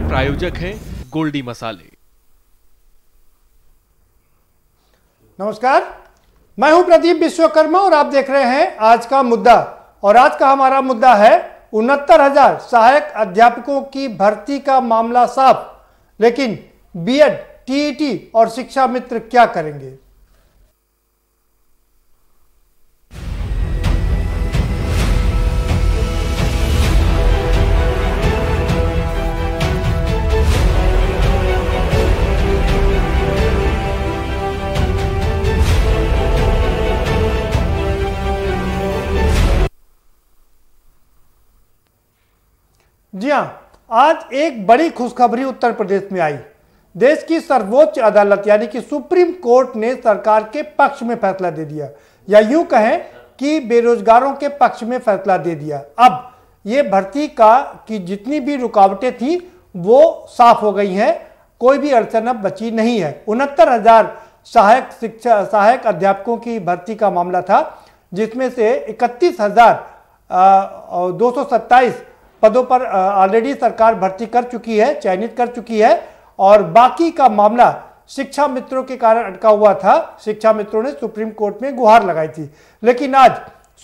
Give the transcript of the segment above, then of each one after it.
प्रायोजक हैं गोल्डी मसाले। नमस्कार, मैं हूं प्रदीप विश्वकर्मा और आप देख रहे हैं आज का मुद्दा। और आज का हमारा मुद्दा है 69,000 सहायक अध्यापकों की भर्ती का मामला साफ, लेकिन बीएड, टीईटी और शिक्षा मित्र क्या करेंगे। जी हां, आज एक बड़ी खुशखबरी उत्तर प्रदेश में आई। देश की सर्वोच्च अदालत यानी कि सुप्रीम कोर्ट ने सरकार के पक्ष में फैसला दे दिया, या यूं कहें कि बेरोजगारों के पक्ष में फैसला दे दिया। अब ये भर्ती की जितनी भी रुकावटें थी वो साफ हो गई हैं, कोई भी अड़चन अब बची नहीं है। 69,000 सहायक अध्यापकों की भर्ती का मामला था, जिसमें से 31,227 पदों पर ऑलरेडी सरकार भर्ती कर चुकी है, चयनित कर चुकी है, और बाकी का मामला शिक्षा मित्रों के कारण अटका हुआ था। शिक्षा मित्रों ने सुप्रीम कोर्ट में गुहार लगाई थी, लेकिन आज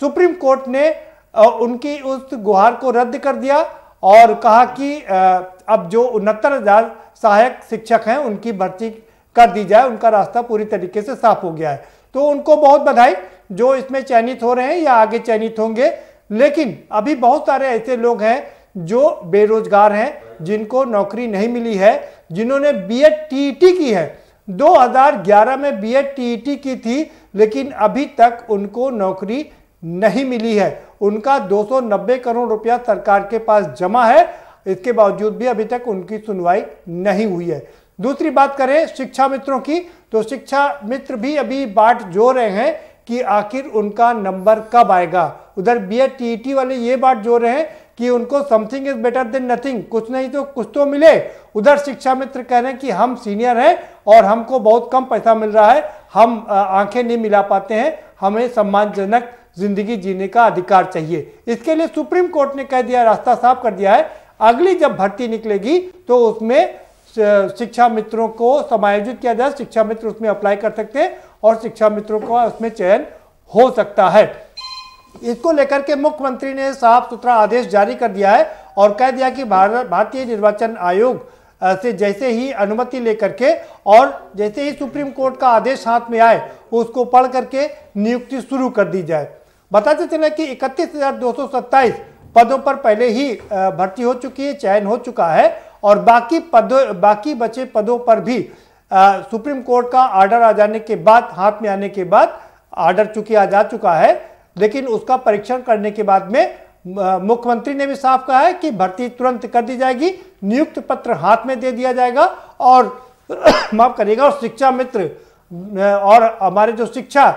सुप्रीम कोर्ट ने उनकी उस गुहार को रद्द कर दिया और कहा कि अब जो 69,000 सहायक शिक्षक हैं उनकी भर्ती कर दी जाए, उनका रास्ता पूरी तरीके से साफ हो गया है। तो उनको बहुत बधाई जो इसमें चयनित हो रहे हैं या आगे चयनित होंगे। लेकिन अभी बहुत सारे ऐसे लोग हैं जो बेरोजगार हैं, जिनको नौकरी नहीं मिली है, जिन्होंने बीएड टीईटी की है, 2011 में बीएड टीईटी की थी, लेकिन अभी तक उनको नौकरी नहीं मिली है। उनका 290 करोड़ रुपया सरकार के पास जमा है, इसके बावजूद भी अभी तक उनकी सुनवाई नहीं हुई है। दूसरी बात करें शिक्षा मित्रों की, तो शिक्षा मित्र भी अभी बाट जो रहे हैं कि आखिर उनका नंबर कब आएगा। उधर बीएड टीईटी वाले ये बात जोड़ रहे हैं कि उनको something is better than nothing, कुछ नहीं तो कुछ तो मिले। उधर शिक्षा मित्र कह रहे हैं कि हम सीनियर हैं और हमको बहुत कम पैसा मिल रहा है, हम आंखें नहीं मिला पाते हैं, हमें सम्मानजनक जिंदगी जीने का अधिकार चाहिए। इसके लिए सुप्रीम कोर्ट ने कह दिया, रास्ता साफ कर दिया है, अगली जब भर्ती निकलेगी तो उसमें शिक्षा मित्रों को समायोजित किया जाए, शिक्षा मित्र उसमें अप्लाई कर सकते हैं और शिक्षा मित्रों को उसमें चयन हो सकता है। इसको लेकर के मुख्यमंत्री ने साफ सुथरा आदेश जारी कर दिया है और कह दिया कि भारतीय निर्वाचन आयोग से जैसे ही अनुमति लेकर के और जैसे ही सुप्रीम कोर्ट का आदेश हाथ में आए उसको पढ़ करके नियुक्ति शुरू कर दी जाए। बताते चले कि 31,227 पदों पर पहले ही भर्ती हो चुकी है, चयन हो चुका है, और बाकी बचे पदों पर भी सुप्रीम कोर्ट का ऑर्डर आ जाने के बाद, हाथ में आने के बाद, ऑर्डर चूंकि आ जा चुका है, लेकिन उसका परीक्षण करने के बाद में मुख्यमंत्री ने भी साफ कहा है कि भर्ती तुरंत कर दी जाएगी, नियुक्त पत्र हाथ में दे दिया जाएगा और माफ करिएगा, और शिक्षा मित्र और हमारे जो शिक्षा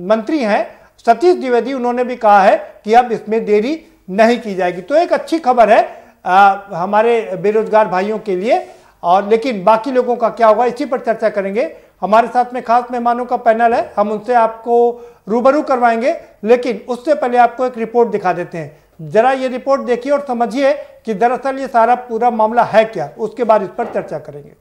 मंत्री हैं सतीश द्विवेदी, उन्होंने भी कहा है कि अब इसमें देरी नहीं की जाएगी। तो एक अच्छी खबर है हमारे बेरोजगार भाइयों के लिए। और लेकिन बाकी लोगों का क्या होगा, इसी पर चर्चा करेंगे। हमारे साथ में खास मेहमानों का पैनल है, हम उनसे आपको रूबरू करवाएंगे, लेकिन उससे पहले आपको एक रिपोर्ट दिखा देते हैं। जरा ये रिपोर्ट देखिए और समझिए कि दरअसल ये सारा पूरा मामला है क्या, उसके बाद इस पर चर्चा करेंगे।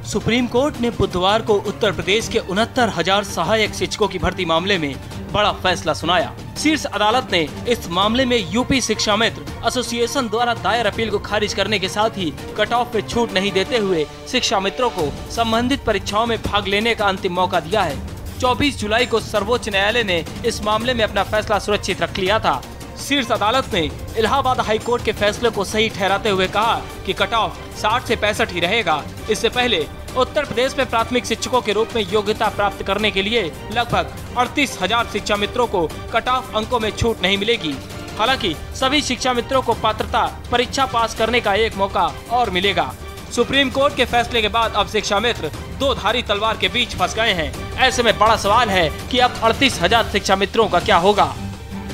सुप्रीम कोर्ट ने बुधवार को उत्तर प्रदेश के 69,000 सहायक शिक्षकों की भर्ती मामले में बड़ा फैसला सुनाया। शीर्ष अदालत ने इस मामले में यूपी शिक्षा मित्र एसोसिएशन द्वारा दायर अपील को खारिज करने के साथ ही कट ऑफ पे छूट नहीं देते हुए शिक्षा मित्रों को संबंधित परीक्षाओं में भाग लेने का अंतिम मौका दिया है। 24 जुलाई को सर्वोच्च न्यायालय ने इस मामले में अपना फैसला सुरक्षित रख लिया था। शीर्ष अदालत ने इलाहाबाद हाई कोर्ट के फैसले को सही ठहराते हुए कहा कि कट ऑफ 60 से 65 ही रहेगा। इससे पहले उत्तर प्रदेश में प्राथमिक शिक्षकों के रूप में योग्यता प्राप्त करने के लिए लगभग 38,000 शिक्षा मित्रों को कट ऑफ अंकों में छूट नहीं मिलेगी। हालांकि सभी शिक्षा मित्रों को पात्रता परीक्षा पास करने का एक मौका और मिलेगा। सुप्रीम कोर्ट के फैसले के बाद अब शिक्षा मित्र दो धारी तलवार के बीच फंस गए हैं। ऐसे में बड़ा सवाल है कि अब 38,000 शिक्षा मित्रों का क्या होगा।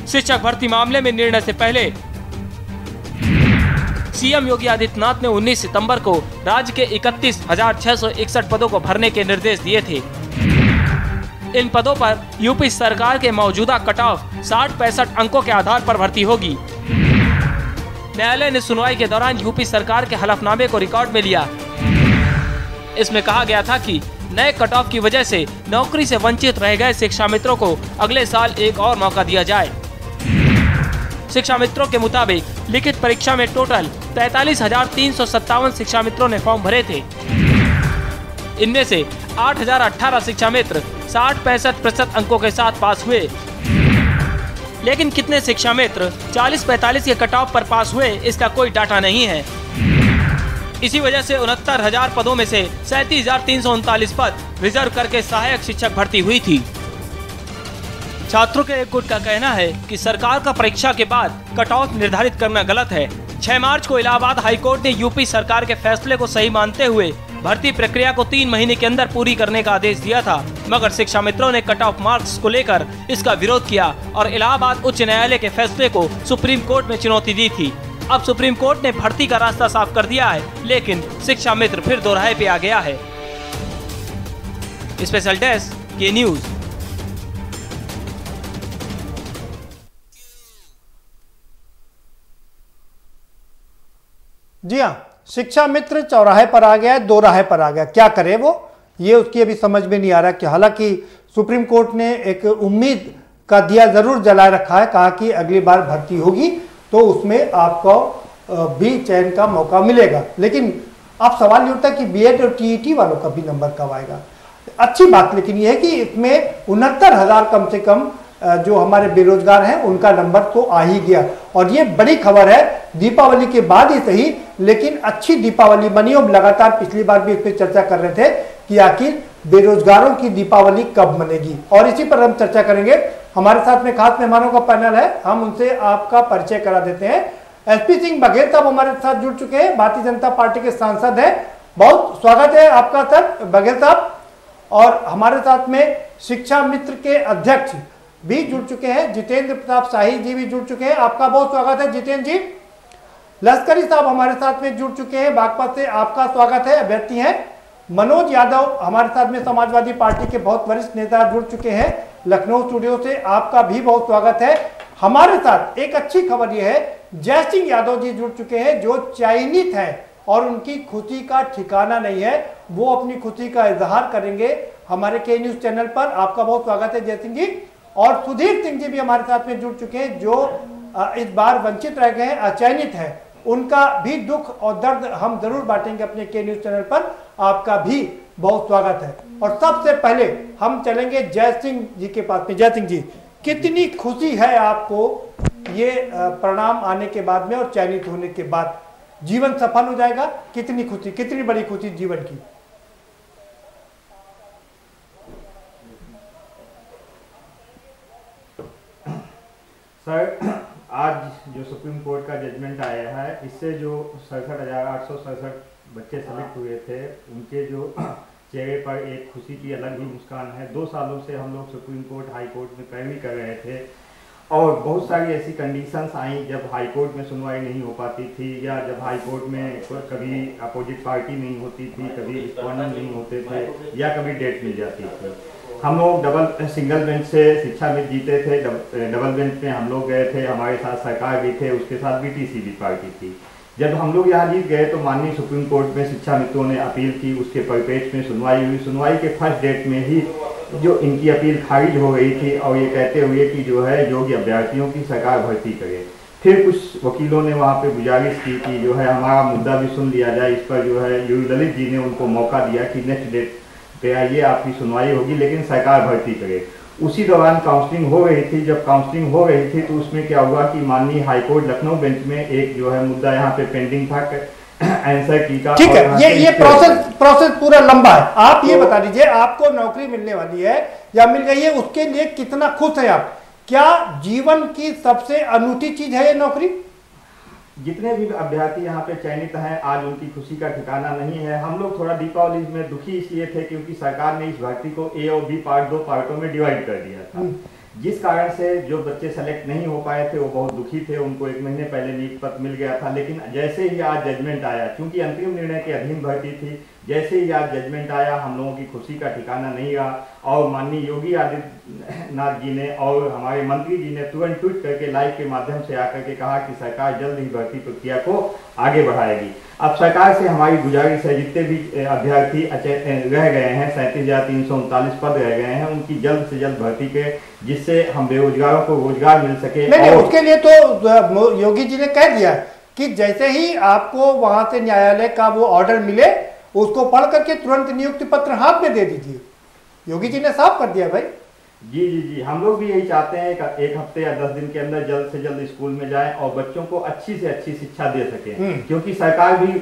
शिक्षक भर्ती मामले में निर्णय से पहले सीएम योगी आदित्यनाथ ने 19 सितंबर को राज्य के 31,661 पदों को भरने के निर्देश दिए थे। इन पदों पर यूपी सरकार के मौजूदा कट ऑफ 60-65 अंकों के आधार पर भर्ती होगी। न्यायालय ने सुनवाई के दौरान यूपी सरकार के हलफनामे को रिकॉर्ड में लिया। इसमें कहा गया था कि नए कट ऑफ की वजह से नौकरी से वंचित रह गए शिक्षा मित्रों को अगले साल एक और मौका दिया जाए। शिक्षा मित्रों के मुताबिक लिखित परीक्षा में टोटल 43,357 शिक्षा मित्रों ने फॉर्म भरे थे। इनमें से 8,018 शिक्षा मित्र 60-65% अंकों के साथ पास हुए। लेकिन कितने शिक्षा मित्र 40-45 के कट ऑफ पर पास हुए, इसका कोई डाटा नहीं है। इसी वजह से 69,000 पदों में से 37,339 पद रिजर्व करके सहायक शिक्षक भर्ती हुई थी। छात्रों के एक गुट का कहना है कि सरकार का परीक्षा के बाद कट ऑफ निर्धारित करना गलत है। 6 मार्च को इलाहाबाद हाईकोर्ट ने यूपी सरकार के फैसले को सही मानते हुए भर्ती प्रक्रिया को 3 महीने के अंदर पूरी करने का आदेश दिया था, मगर शिक्षा मित्रों ने कट ऑफ मार्क्स को लेकर इसका विरोध किया और इलाहाबाद उच्च न्यायालय के फैसले को सुप्रीम कोर्ट में चुनौती दी थी। अब सुप्रीम कोर्ट ने भर्ती का रास्ता साफ कर दिया है, लेकिन शिक्षा मित्र फिर दोराहे पे आ गया है। स्पेशल डेस्क के न्यूज। जी हाँ, शिक्षा मित्र चौराहे पर आ गया है, दो राहे पर आ गया, क्या करे वो, ये उसकी अभी समझ में नहीं आ रहा। कि हालांकि सुप्रीम कोर्ट ने एक उम्मीद का दिया जरूर जलाए रखा है, कहा कि अगली बार भर्ती होगी तो उसमें आपको भी चयन का मौका मिलेगा। लेकिन अब सवाल ये उठता है कि बीएड और टीईटी वालों का भी नंबर कब आएगा। अच्छी बात लेकिन ये है कि इसमें 69,000 कम से कम जो हमारे बेरोजगार हैं उनका नंबर तो आ ही गया, और ये बड़ी खबर है। दीपावली के बाद ही सही, लेकिन अच्छी दीपावली बनी। और लगातार पिछली बार भी इस पर चर्चा कर रहे थे कि आखिर बेरोजगारों की दीपावली कब मनेगी, और इसी पर हम चर्चा करेंगे। हमारे साथ में खास मेहमानों का पैनल है, हम उनसे आपका परिचय करा देते हैं। एसपी सिंह बघेल साहब हमारे साथ जुड़ चुके हैं, भारतीय जनता पार्टी के सांसद हैं। बहुत स्वागत है आपका सर बघेल साहब। और हमारे साथ में शिक्षा मित्र के अध्यक्ष भी जुड़ चुके हैं, जितेंद्र प्रताप शाही जी भी जुड़ चुके हैं, आपका बहुत स्वागत है जितेंद्र जी। लश्करी साहब हमारे साथ में जुड़ चुके हैं बागपत से, आपका स्वागत है, अभ्यर्थी हैं। मनोज यादव हमारे साथ में समाजवादी पार्टी के बहुत वरिष्ठ नेता जुड़ चुके हैं लखनऊ स्टूडियो से, आपका भी बहुत स्वागत है। हमारे साथ एक अच्छी खबर यह है, जय सिंह यादव जी जुड़ चुके हैं, जो चयनित हैं और उनकी खुशी का ठिकाना नहीं है, वो अपनी खुशी का इजहार करेंगे हमारे के न्यूज चैनल पर। आपका बहुत स्वागत है जय सिंह जी। और सुधीर सिंह जी भी हमारे साथ में जुड़ चुके हैं, जो इस बार वंचित रह गए हैं, अचयनित है। उनका भी दुख और दर्द हम जरूर बांटेंगे अपने के न्यूज चैनल पर, आपका भी बहुत स्वागत है। और सबसे पहले हम चलेंगे जय सिंह जी के पास में। जय सिंह जी, कितनी खुशी है आपको ये परिणाम आने के बाद में और चयनित होने के बाद? जीवन सफल हो जाएगा, कितनी खुशी, कितनी बड़ी खुशी जीवन की? सर, आज जो सुप्रीम कोर्ट का जजमेंट आया है, इससे जो 67,867 बच्चे सेलेक्ट हुए थे, उनके जो चेहरे पर एक खुशी की अलग ही मुस्कान है। 2 सालों से हम लोग सुप्रीम कोर्ट हाई कोर्ट में पैरवी कर रहे थे, और बहुत सारी ऐसी कंडीशंस आई जब हाई कोर्ट में सुनवाई नहीं हो पाती थी, या जब हाई कोर्ट में कभी अपोजिट पार्टी नहीं होती थी, कभी रिस्पॉन्डेंट नहीं होते थे, या कभी डेट मिल जाती थी। हम लोग सिंगल बेंच से शिक्षा में जीते थे, डबल बेंच में हम लोग गए थे, हमारे साथ सरकार भी थे, उसके साथ बीटीसी भी पार्टी थी। जब हम लोग यहाँ जीत गए तो माननीय सुप्रीम कोर्ट में शिक्षा मित्रों ने अपील की, उसके परिप्रेक्ष्य में सुनवाई हुई। सुनवाई के फर्स्ट डेट में ही जो इनकी अपील खारिज हो गई थी, और ये कहते हुए कि जो है योग्य अभ्यर्थियों की सरकार भर्ती करे। फिर कुछ वकीलों ने वहाँ पे गुजारिश की कि जो है हमारा मुद्दा भी सुन लिया जाए। इस पर जो है योगी ललित जी ने उनको मौका दिया कि नेक्स्ट डेट पे आइए, आपकी सुनवाई होगी, लेकिन सरकार भर्ती करे। उसी दौरान काउंसलिंग हो रही थी। जब काउंसलिंग हो रही थी तो उसमें क्या हुआ कि माननीय हाईकोर्ट लखनऊ बेंच में एक जो है मुद्दा यहाँ पे पेंडिंग था, आंसर की का। ठीक है, ये प्रोसेस पूरा लंबा है। आप ये बता दीजिए, आपको नौकरी मिलने वाली है या मिल गई है, उसके लिए कितना खुश है आप? क्या जीवन की सबसे अनूठी चीज है ये नौकरी? जितने भी अभ्यर्थी यहाँ पे चयनित हैं, आज उनकी खुशी का ठिकाना नहीं है। हम लोग थोड़ा दीपावली में दुखी इसलिए थे क्योंकि सरकार ने इस भर्ती को ए और बी पार्ट 2 पार्टों में डिवाइड कर दिया था। जिस कारण से जो बच्चे सेलेक्ट नहीं हो पाए थे वो बहुत दुखी थे। उनको 1 महीने पहले नियुक्ति पत्र मिल गया था, लेकिन जैसे ही आज जजमेंट आया, क्योंकि अंतरिम निर्णय के अधीन भर्ती थी, जैसे ही आज जजमेंट आया हम लोगों की खुशी का ठिकाना नहीं रहा। और माननीय योगी आदित्यनाथ जी ने और हमारे मंत्री जी ने तुरंत ट्वीट करके लाइव के माध्यम से आकर के कहा कि सरकार जल्द ही भर्ती प्रक्रिया को आगे बढ़ाएगी। अब सरकार से हमारी गुजारिश है, जितने भी अभ्यर्थी रह गए हैं, 37,339 पद रह गए हैं, उनकी जल्द से जल्द भर्ती के, जिससे हम बेरोजगारों को रोजगार मिल सके। नहीं, उसके लिए तो योगी जी ने कह दिया कि जैसे ही आपको वहां से न्यायालय का वो ऑर्डर मिले उसको पढ़ करके तुरंत नियुक्ति पत्र हाथ में दे दीजिए। योगी जी ने साफ कर दिया भाई। जी, हम लोग भी यही चाहते हैं कि 1 हफ्ते या 10 दिन के अंदर जल्द से जल्द स्कूल में जाएं और बच्चों को अच्छी से अच्छी शिक्षा दे सकें, क्योंकि सरकार भी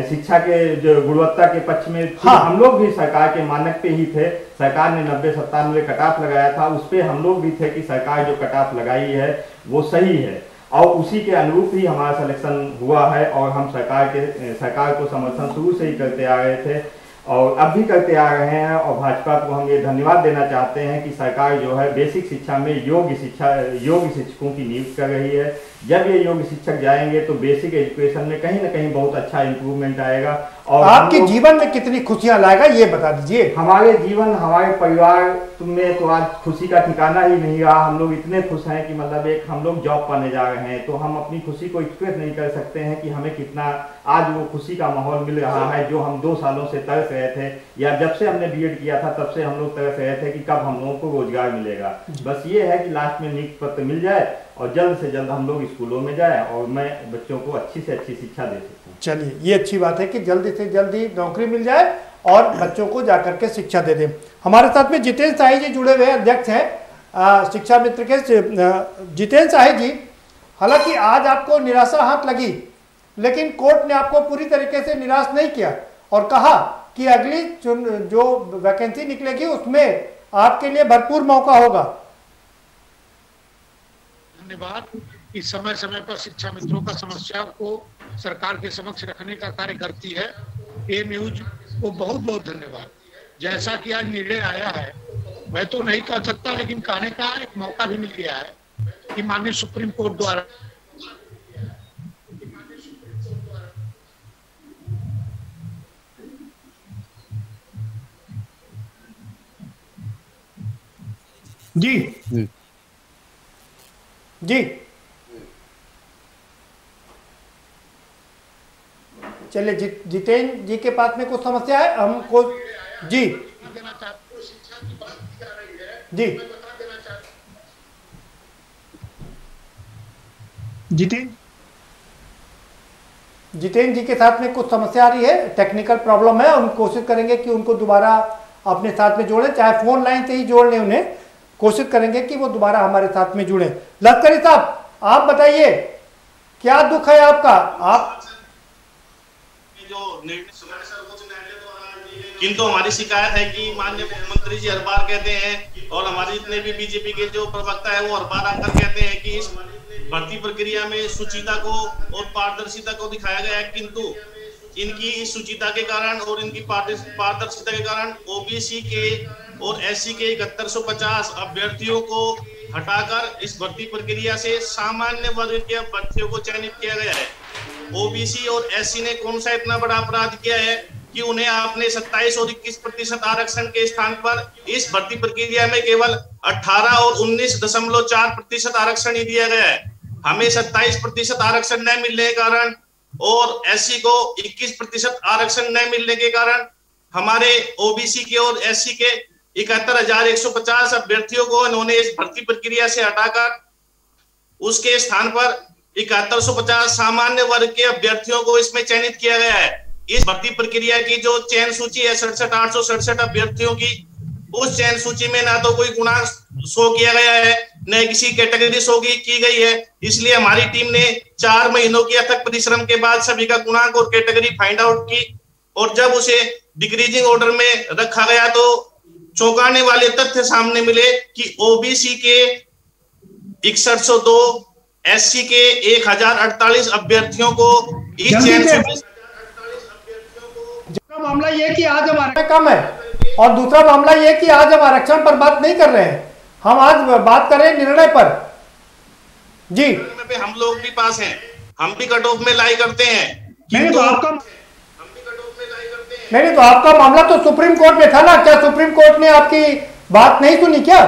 शिक्षा के जो गुणवत्ता के पक्ष में थी। हाँ। हम लोग भी सरकार के मानक पे ही थे। सरकार ने 90-97 कट ऑफ लगाया था, उस पर हम लोग भी थे कि सरकार जो कट ऑफ लगाई है वो सही है और उसी के अनुरूप ही हमारा सिलेक्शन हुआ है। और हम सरकार को समर्थन शुरू से ही करते आ रहे थे और अब भी करते आ रहे हैं। और भाजपा को हम ये धन्यवाद देना चाहते हैं कि सरकार जो है बेसिक शिक्षा में योग्य शिक्षकों की नियुक्ति कर रही है। जब ये योग्य शिक्षक जाएंगे तो बेसिक एजुकेशन में कहीं ना कहीं बहुत अच्छा इंप्रूवमेंट आएगा। और आपके जीवन में कितनी खुशियां लाएगा ये बता दीजिए। हमारे जीवन, हमारे परिवार में तो आज खुशी का ठिकाना ही नहीं रहा। हम लोग इतने खुश हैं कि मतलब हम लोग जॉब पाने जा रहे हैं, तो हम अपनी खुशी को एक्सप्रेस नहीं कर सकते हैं कि हमें कितना आज वो खुशी का माहौल मिल रहा है जो हम 2 सालों से तरस रहे थे, या जब से हमने बीएड किया था तब से हम लोग तरस रहे थे कि कब हम लोगों को रोजगार मिलेगा। बस ये है कि लास्ट में नियुक्ति पत्र मिल जाए और जल्द से जल्द हम लोग स्कूलों में जाए और मैं बच्चों को अच्छी से अच्छी शिक्षा दे सकूं। चलिए, ये अच्छी बात है कि जल्दी से जल्दी नौकरी मिल जाए और बच्चों को जाकर के शिक्षा दे दें। हमारे साथ में जितेंद्र शाही जी जुड़े हुए अध्यक्ष हैं शिक्षा मित्र के। जितेंद्र शाही जी, हालांकि आज आपको निराशा हाथ लगी, लेकिन कोर्ट ने आपको पूरी तरीके से निराश नहीं किया और कहा कि अगली जो वैकेंसी निकलेगी उसमें आपके लिए भरपूर मौका होगा। धन्यवाद। इस समय समय पर शिक्षा मित्रों का समस्या को सरकार के समक्ष रखने का कार्य करती है ये न्यूज को बहुत बहुत धन्यवाद। जैसा कि आज निर्णय आया है, मैं तो नहीं कह सकता, लेकिन कहने का एक मौका भी मिल गया है कि माननीय सुप्रीम कोर्ट द्वारा जी चलिए, जितेंद्र जी के पास में कुछ समस्या है, हमको जी जितेंद्र जी के साथ में कुछ समस्या आ रही है, टेक्निकल प्रॉब्लम है। हम कोशिश करेंगे कि उनको दोबारा अपने साथ में जोड़ें, चाहे फोन लाइन से ही जोड़ लें उन्हें। कोशिश करेंगे कि वो दोबारा हमारे साथ में जुड़े। लश्करी साहब, आप बताइए क्या दुख है आपका? आप जो किंतु हमारी शिकायत है कि माननीय मुख्यमंत्री जी हर बार कहते हैं और हमारे जितने भी बीजेपी के जो प्रवक्ता है वो हर बार आकर कहते हैं कि इस भर्ती प्रक्रिया में सुचिता को और पारदर्शिता को दिखाया गया है, किंतु इनकी इस सुचिता के कारण और इनकी पारदर्शिता के कारण ओबीसी के और एससी के 7150 अभ्यर्थियों को हटाकर इस भर्ती प्रक्रिया से सामान्य वर्ग के अभ्यर्थियों को चयनित किया गया है। ओबीसी और एससी ने कौन सा इतना बड़ा अपराध किया है कि उन्हें आपने 27 और 21% आरक्षण के स्थान पर इस भर्ती प्रक्रिया में केवल 18 और 19.4% आरक्षण ही दिया गया है। हमें 27% आरक्षण न मिलने के कारण और एससी को 21% आरक्षण न मिलने के कारण हमारे ओबीसी के और एससी के 71,150 अभ्यर्थियों को इन्होंने इस भर्ती प्रक्रिया से हटाकर उसके स्थान पर 7150 सामान्य वर्ग के अभ्यर्थियों को इसमें चयनित किया गया है। इस भर्ती प्रक्रिया की जो चयन सूची है 67,867 अभ्यर्थियों की, उस चयन सूची में ना तो कोई गुणांक शो किया गया है, न किसी कैटेगरी शो की गई है। इसलिए हमारी टीम ने 4 महीनों की अथक परिश्रम के बाद सभी का गुणांक और कैटेगरी फाइंड आउट की और जब उसे डिक्रीजिंग ऑर्डर में रखा गया तो चौंकाने वाले तथ्य सामने मिले कि ओबीसी के 6102, एससी के 1048 अभ्यर्थियों को इस चयन मामला ये कि आज हमारे कम है और दूसरा मामला ये कि आज हम आरक्षण पर बात नहीं कर रहे हैं, हम आज बात कर रहे हैं निर्णय पर। जी हम लोग भी पास हैं, हम भी कट ऑफ में लाई करते हैं। नहीं तो आपका मामला तो सुप्रीम कोर्ट में था ना, क्या सुप्रीम कोर्ट ने आपकी बात नहीं सुनी क्या?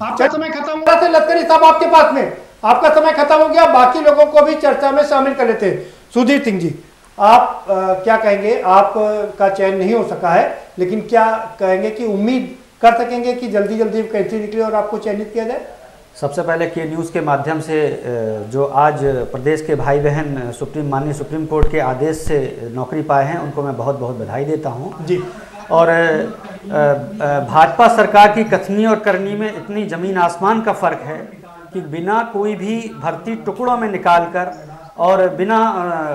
आपका समय खत्म हुआ था लश्करी साहब आपके पास में, आपका समय खत्म हो गया, बाकी लोगों को भी चर्चा में शामिल कर लेते हैं। सुधीर सिंह जी, आप क्या कहेंगे? आपका चयन नहीं हो सका है, लेकिन क्या कहेंगे कि उम्मीद कर सकेंगे कि जल्दी जल्दी वैकेंसी निकले और आपको चयनित किया जाए? सबसे पहले के न्यूज़ के माध्यम से जो आज प्रदेश के भाई बहन माननीय सुप्रीम कोर्ट के आदेश से नौकरी पाए हैं, उनको मैं बहुत बहुत बधाई देता हूं जी। और भाजपा सरकार की कथनी और करनी में इतनी ज़मीन आसमान का फ़र्क है कि बिना कोई भी भर्ती टुकड़ों में निकाल कर और बिना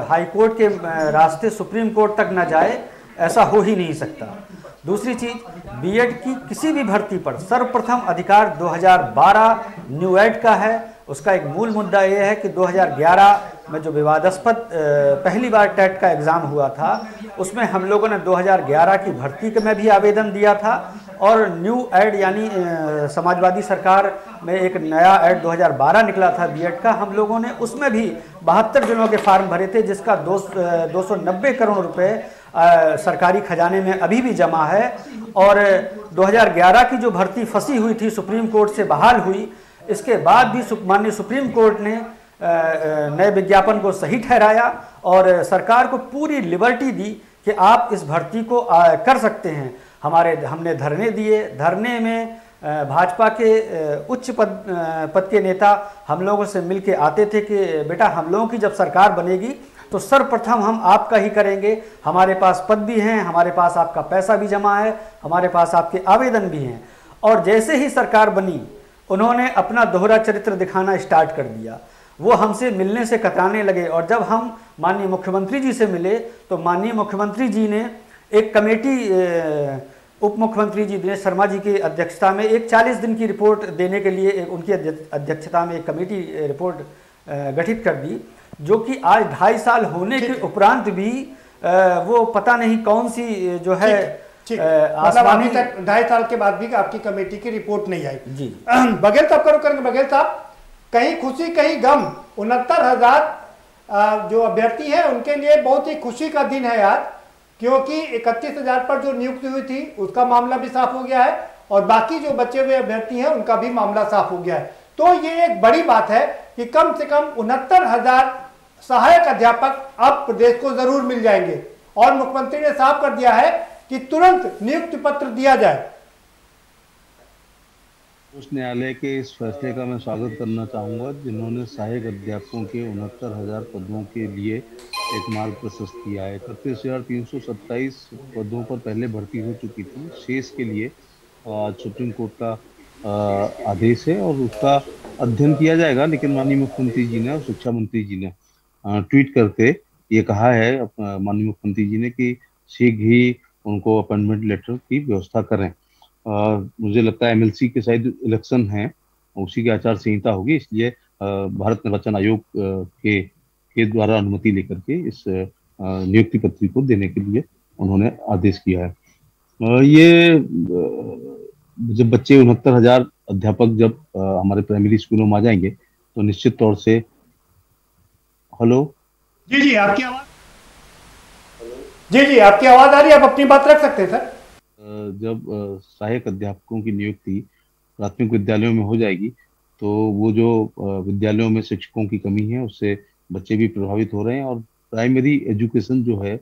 हाई कोर्ट के रास्ते सुप्रीम कोर्ट तक न जाए, ऐसा हो ही नहीं सकता। दूसरी चीज़, बीएड की किसी भी भर्ती पर सर्वप्रथम अधिकार 2012 न्यू एड का है। उसका एक मूल मुद्दा ये है कि 2011 में जो विवादास्पद पहली बार टेट का एग्ज़ाम हुआ था, उसमें हम लोगों ने 2011 की भर्ती में भी आवेदन दिया था, और न्यू एड यानी समाजवादी सरकार में एक नया एड 2012 निकला था बीएड का, हम लोगों ने उसमें भी 72 जिलों के फार्म भरे थे, जिसका 290 करोड़ रुपए सरकारी खजाने में अभी भी जमा है। और 2011 की जो भर्ती फंसी हुई थी, सुप्रीम कोर्ट से बहाल हुई, इसके बाद भी माननीय सुप्रीम कोर्ट ने नए विज्ञापन को सही ठहराया और सरकार को पूरी लिबर्टी दी कि आप इस भर्ती को कर सकते हैं। हमने धरने दिए, धरने में भाजपा के उच्च पद के नेता हम लोगों से मिलके आते थे कि बेटा, हम लोगों की जब सरकार बनेगी तो सर्वप्रथम हम आपका ही करेंगे, हमारे पास पद भी हैं, हमारे पास आपका पैसा भी जमा है, हमारे पास आपके आवेदन भी हैं। और जैसे ही सरकार बनी, उन्होंने अपना दोहरा चरित्र दिखाना स्टार्ट कर दिया। वो हमसे मिलने से कतराने लगे, और जब हम माननीय मुख्यमंत्री जी से मिले तो माननीय मुख्यमंत्री जी ने एक कमेटी, उप मुख्यमंत्री जी दिनेश शर्मा जी की अध्यक्षता में एक 40 दिन की रिपोर्ट देने के लिए उनकी अध्यक्षता में एक कमेटी रिपोर्ट गठित कर दी, जो कि आज 2.5 साल होने के उपरांत भी वो पता नहीं कौन सी जो है मतलब अभी तक 2.5 साल के बाद भी आपकी कमेटी की रिपोर्ट नहीं आई जी। बघेल साहब करो करेंगे। बघेल साहब, कहीं खुशी कहीं गम, 69,000 जो अभ्यर्थी हैं उनके लिए बहुत ही खुशी का दिन है आज, क्योंकि 31,000 पर जो नियुक्ति हुई थी उसका मामला भी साफ हो गया है, और बाकी जो बचे हुए अभ्यर्थी हैं उनका भी मामला साफ हो गया है। तो ये एक बड़ी बात है कि कम से कम 69,000 सहायक अध्यापक अब प्रदेश को जरूर मिल जाएंगे, और मुख्यमंत्री ने साफ कर दिया है कि तुरंत नियुक्ति पत्र दिया जाए। उच्च न्यायालय के इस फैसले का मैं स्वागत करना चाहूँगा, जिन्होंने सहायक अध्यापकों के 69,000 पदों के लिए एक मार्ग प्रशस्त किया है। 31,327 पदों पर पहले भर्ती हो चुकी थी, शेष के लिए आज सुप्रीम कोर्ट का आदेश है और उसका अध्ययन किया जाएगा। लेकिन माननीय मुख्यमंत्री जी ने और शिक्षा मंत्री जी ने ट्वीट करके ये कहा है, माननीय मुख्यमंत्री जी ने, कि शीघ्र ही उनको अपॉइंटमेंट लेटर की व्यवस्था करें। मुझे लगता है एमएलसी के शायद इलेक्शन है, उसी की आचार संहिता होगी, इसलिए भारत निर्वाचन आयोग के द्वारा अनुमति लेकर के इस नियुक्ति पत्री को देने के लिए उन्होंने आदेश किया है। ये जब बच्चे 69,000 अध्यापक जब हमारे प्राइमरी स्कूलों में आ जाएंगे तो निश्चित तौर से हेलो जी आपकी आवाज जी आपकी आवाज आ रही है, आप अपनी बात रख सकते हैं सर। जब सहायक अध्यापकों की नियुक्ति प्राथमिक विद्यालयों में हो जाएगी तो वो जो विद्यालयों में शिक्षकों की कमी है उससे बच्चे भी प्रभावित हो रहे हैं, और प्राइमरी एजुकेशन जो है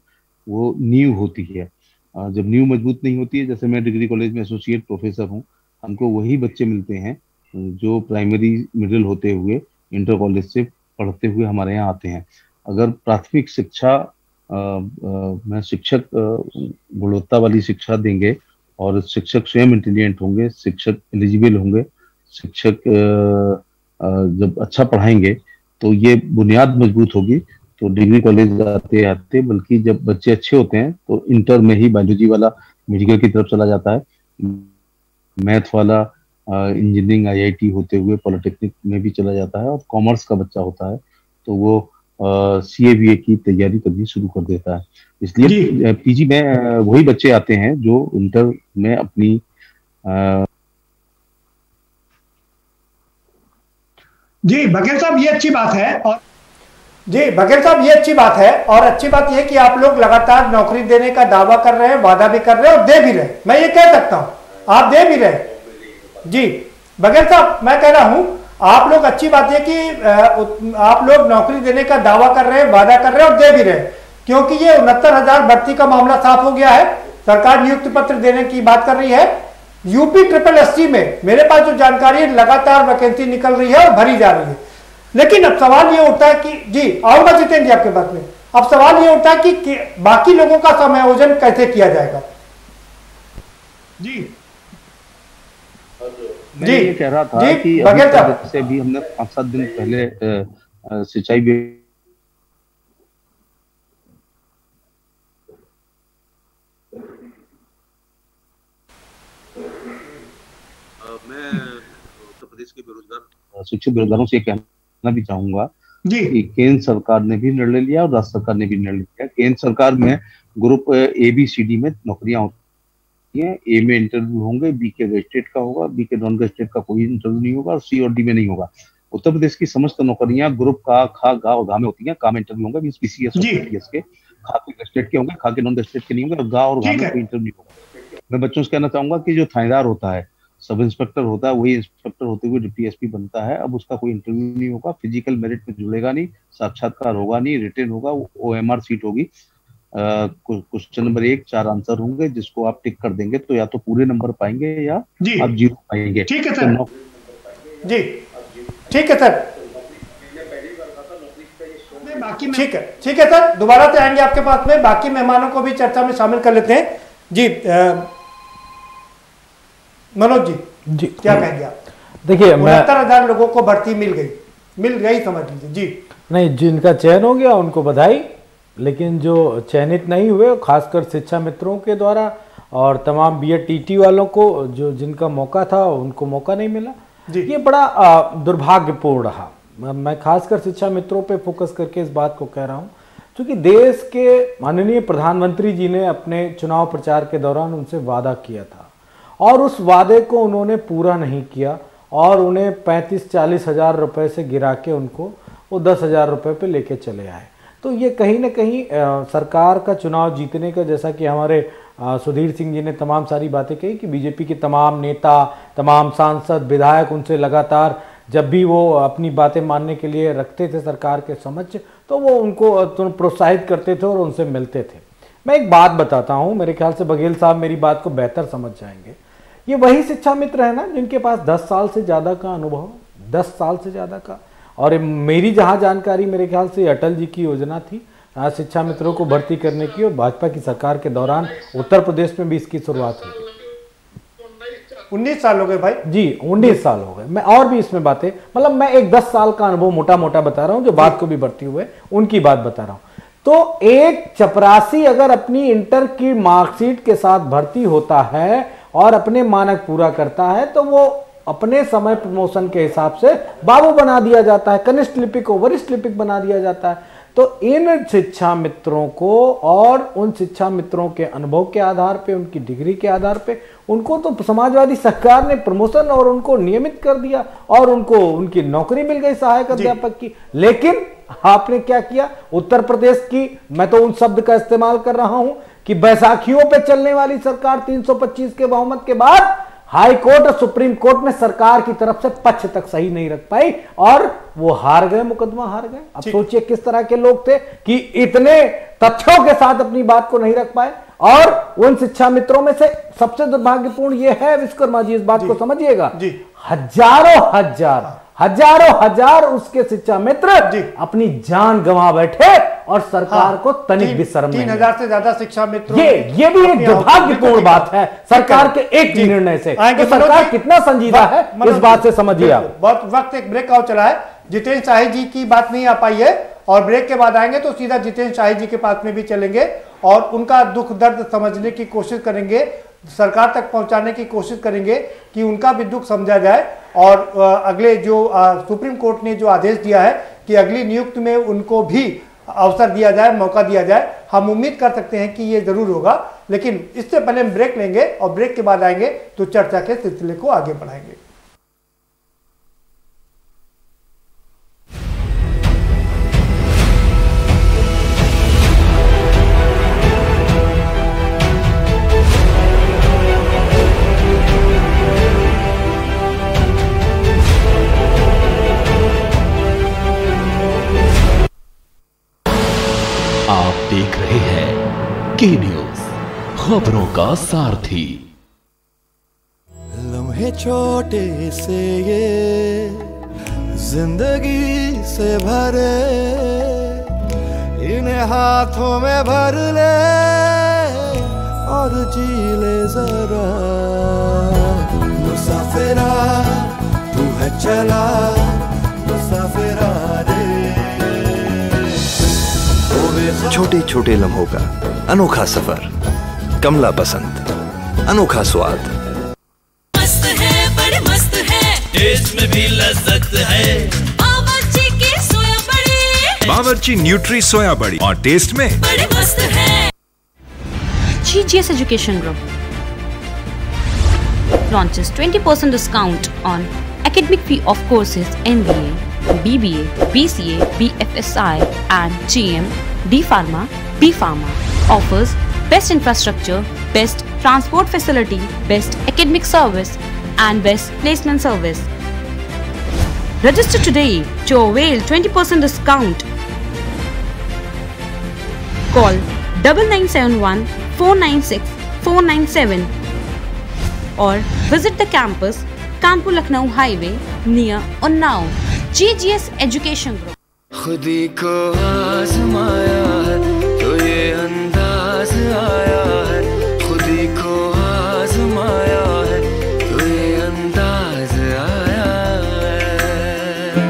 वो नींव होती है। जब नींव मजबूत नहीं होती है, जैसे मैं डिग्री कॉलेज में एसोसिएट प्रोफेसर हूँ, हमको वही बच्चे मिलते हैं जो प्राइमरी मिडिल होते हुए इंटर कॉलेज से पढ़ते हुए हमारे यहाँ आते हैं। अगर प्राथमिक शिक्षा में शिक्षक गुणवत्ता वाली शिक्षा देंगे और शिक्षक स्वयं इंटेलिजेंट होंगे, शिक्षक एलिजिबल होंगे, शिक्षक जब अच्छा पढ़ाएंगे तो ये बुनियाद मजबूत होगी। तो डिग्री कॉलेज आते आते, बल्कि जब बच्चे अच्छे होते हैं तो इंटर में ही बायोलॉजी वाला मेडिकल की तरफ चला जाता है, मैथ वाला इंजीनियरिंग आईआईटी होते हुए पॉलिटेक्निक में भी चला जाता है, और कॉमर्स का बच्चा होता है तो वो CA की तैयारी करनी शुरू कर देता है। इसलिए पीजी में वही बच्चे आते हैं जो इंटर में अपनी जी बघेल साहब ये अच्छी बात है। और जी बघेल साहब ये अच्छी बात है, और अच्छी बात यह कि आप लोग लगातार नौकरी देने का दावा कर रहे हैं, वादा भी कर रहे हैं और दे भी रहे। मैं ये कह सकता हूं आप दे भी रहे। जी बघेल साहब मैं कह रहा हूं आप लोग, अच्छी बात है कि आप लोग नौकरी देने का दावा कर रहे हैं, वादा कर रहे हैं और दे भी रहे, क्योंकि ये 69,000 भर्ती का मामला साफ हो गया है। सरकार नियुक्ति पत्र देने की बात कर रही है। यूपी SSSC में मेरे पास जो जानकारी है लगातार वैकेंसी निकल रही है और भरी जा रही है। लेकिन अब सवाल ये उठता है कि जी आऊंगा जितेंद्र जी आपके बात में, अब सवाल ये उठता है कि बाकी लोगों का समायोजन कैसे किया जाएगा। जी मैं ये कह रहा था कि अभी से भी हमने 5-7 दिन पहले सिंचाई मैं उत्तर प्रदेश के बेरोजगार शिक्षित बेरोजगारों से कहना भी चाहूंगा कि केंद्र सरकार ने भी निर्णय लिया और राज्य सरकार ने भी निर्णय लिया। केंद्र सरकार में ग्रुप ABCD में नौकरियां होती हैं। ए में इंटरव्यू होंगे, बी के गजेटेड का होगा, बी के नॉन गजेटेड का कोई इंटरव्यू नहीं होगा और सी और डी में नहीं होगा। उत्तर प्रदेश की समस्त नौकरियां ग्रुप का, खा, गा और गा में होती हैं। का में इंटरव्यू होंगे, मींस PCS और PTS के, खा के गजेटेड के होंगे, खा के नॉन गजेटेड के नहीं होंगे और गा और गा में कोई इंटरव्यू नहीं होगा। मैं बच्चों से कहना चाहूंगा कि जो थानेदार होता है, सब इंस्पेक्टर होता है, वही इंस्पेक्टर होते हुए डिप्टी SP बनता है। अब उसका कोई इंटरव्यू नहीं होगा, फिजिकल मेरिट में जुड़ेगा नहीं, साक्षात्कार होगा नहीं, रिटन होगा, OMR सीट होगी। क्वेश्चन नंबर 1 4 आंसर होंगे, जिसको आप टिक कर देंगे तो या तो पूरे नंबर पाएंगे या आप 0 पाएंगे। ठीक है सर। जी ठीक है सर, बाकी ठीक है सर, दोबारा से आएंगे आपके पास में। बाकी मेहमानों को भी चर्चा में शामिल कर लेते हैं। जी मनोज जी क्या कहेंगे आप? देखिए 69,000 लोगों को भर्ती मिल गई समझ लीजिए। जी नहीं, जिनका चयन हो गया उनको बधाई, लेकिन जो चयनित नहीं हुए खासकर शिक्षा मित्रों के द्वारा और तमाम B.Ed TT वालों को जो जिनका मौका था उनको मौका नहीं मिला, ये बड़ा दुर्भाग्यपूर्ण रहा। मैं खासकर शिक्षा मित्रों पे फोकस करके इस बात को कह रहा हूँ, क्योंकि देश के माननीय प्रधानमंत्री जी ने अपने चुनाव प्रचार के दौरान उनसे वादा किया था और उस वादे को उन्होंने पूरा नहीं किया और उन्हें 35-40 हज़ार रुपये से गिरा के उनको वो 10,000 रुपये पे लेके चले आए। तो ये कहीं ना कहीं सरकार का चुनाव जीतने का, जैसा कि हमारे सुधीर सिंह जी ने तमाम सारी बातें कही कि बीजेपी के तमाम नेता, तमाम सांसद, विधायक उनसे लगातार जब भी वो अपनी बातें मानने के लिए रखते थे सरकार के समक्ष, तो वो उनको प्रोत्साहित करते थे और उनसे मिलते थे। मैं एक बात बताता हूँ, मेरे ख्याल से बघेल साहब मेरी बात को बेहतर समझ जाएंगे। ये वही शिक्षा मित्र है ना जिनके पास 10 साल से ज़्यादा का अनुभव, 10 साल से ज़्यादा का। और मेरी जहाँ जानकारी, मेरे ख्याल से अटल जी की योजना थी शिक्षा मित्रों को भर्ती करने की, और भाजपा की सरकार के दौरान उत्तर प्रदेश में भी इसकी शुरुआत हुई। 19 साल हो गए भाई जी, 19 साल हो गए। मैं और भी इसमें बातें, मतलब मैं एक 10 साल का अनुभव मोटा मोटा बता रहा हूँ, जो बात को भी भर्ती हुए उनकी बात बता रहा हूँ। तो एक चपरासी अगर अपनी इंटर की मार्कशीट के साथ भर्ती होता है और अपने मानक पूरा करता है तो वो अपने समय प्रमोशन के हिसाब से बाबू बना दिया जाता है, कनिष्ठ लिपिक को वरिष्ठ लिपिक बना दिया जाता है। तो इन शिक्षा मित्रों को और उन शिक्षा मित्रों के अनुभव के आधार पे, उनकी डिग्री के आधार पे उनको तो समाजवादी सरकार ने प्रमोशन और उनको नियमित कर दिया और उनको उनकी नौकरी मिल गई सहायक अध्यापक की। लेकिन आपने क्या किया? उत्तर प्रदेश की, मैं तो उन शब्द का इस्तेमाल कर रहा हूं कि बैसाखियों पे चलने वाली सरकार 325 के बहुमत के बाद हाई कोर्ट और सुप्रीम कोर्ट में सरकार की तरफ से पक्ष तक सही नहीं रख पाई और वो हार गए, मुकदमा हार गए। अब सोचिए किस तरह के लोग थे कि इतने तथ्यों के साथ अपनी बात को नहीं रख पाए। और उन शिक्षा मित्रों में से सबसे दुर्भाग्यपूर्ण ये है, विश्वकर्मा जी इस बात को समझिएगा, हजारों हजार उसके शिक्षा मित्र अपनी जान गंवा बैठे और सरकार को तनिक भी शर्म नहीं। 3,000 से ज्यादा शिक्षा मित्रों, ये भी एक दुर्भाग्यपूर्ण बात है सरकार के एक निर्णय से। तो सरकार कितना संजीदा है इस बात से समझिए आप। बहुत वक्त एक ब्रेक आउट चला है, जितेंद्र शाही जी की बात नहीं आ पाई है और ब्रेक के बाद आएंगे तो सीधा जितेंद्र शाही जी के पास में भी चलेंगे और उनका दुख दर्द समझने की कोशिश करेंगे, सरकार तक पहुंचाने की कोशिश करेंगे कि उनका भी दुख समझा जाए। और अगले जो सुप्रीम कोर्ट ने जो आदेश दिया है कि अगली नियुक्ति में उनको भी अवसर दिया जाए, मौका दिया जाए, हम उम्मीद कर सकते हैं कि ये जरूर होगा। लेकिन इससे पहले हम ब्रेक लेंगे और ब्रेक के बाद आएंगे तो चर्चा के सिलसिले को आगे बढ़ाएंगे। आप देख रहे हैं के न्यूज, खबरों का सारथी। लम्हे छोटे से ये जिंदगी से भरे, इन्हें हाथों में भर ले और जी ले जरा। मुसाफिरा तू है चला, मुसाफिरा छोटे छोटे लम्हों का अनोखा सफर, कमला पसंद, अनोखा स्वाद। मस्त है, बड़े मस्त है, टेस्ट में भी लज्जत है। बावर्ची की सोया बड़ी, बावर्ची न्यूट्री सोया बड़ी और टेस्ट में बड़े मस्त है। GGS Education Group launches 20% discount on academic fee of courses MBA, BBA, BCA, BFSI and GM, D Pharma, B Pharma. Offers best infrastructure, best transport facility, best academic service and best placement service. Register today to avail 20% discount. Call 9971 496 497 or visit the campus Kanpur Lucknow Highway near Unnao. GGS Education Group. खुदी को आजमाया है तो ये अंदाज आया है, खुदी को आजमाया है तो ये अंदाज आया है।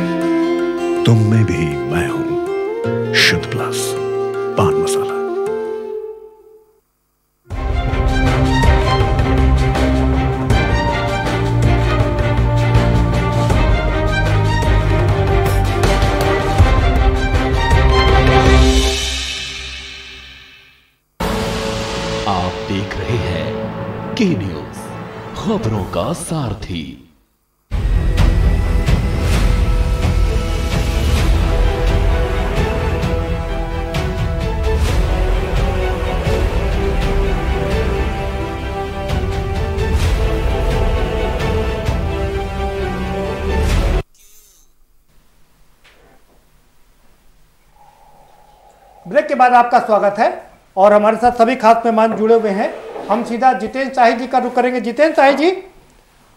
तुम में भी मैं हूं, शुद्ध प्लस पान मसाला। आप देख रहे हैं के न्यूज, खबरों का सारथी। ब्रेक के बाद आपका स्वागत है और हमारे साथ सभी खास मेहमान जुड़े हुए हैं। हम सीधा जितेंद्र शाही जी का रुख करेंगे। जितेंद्र शाही जी,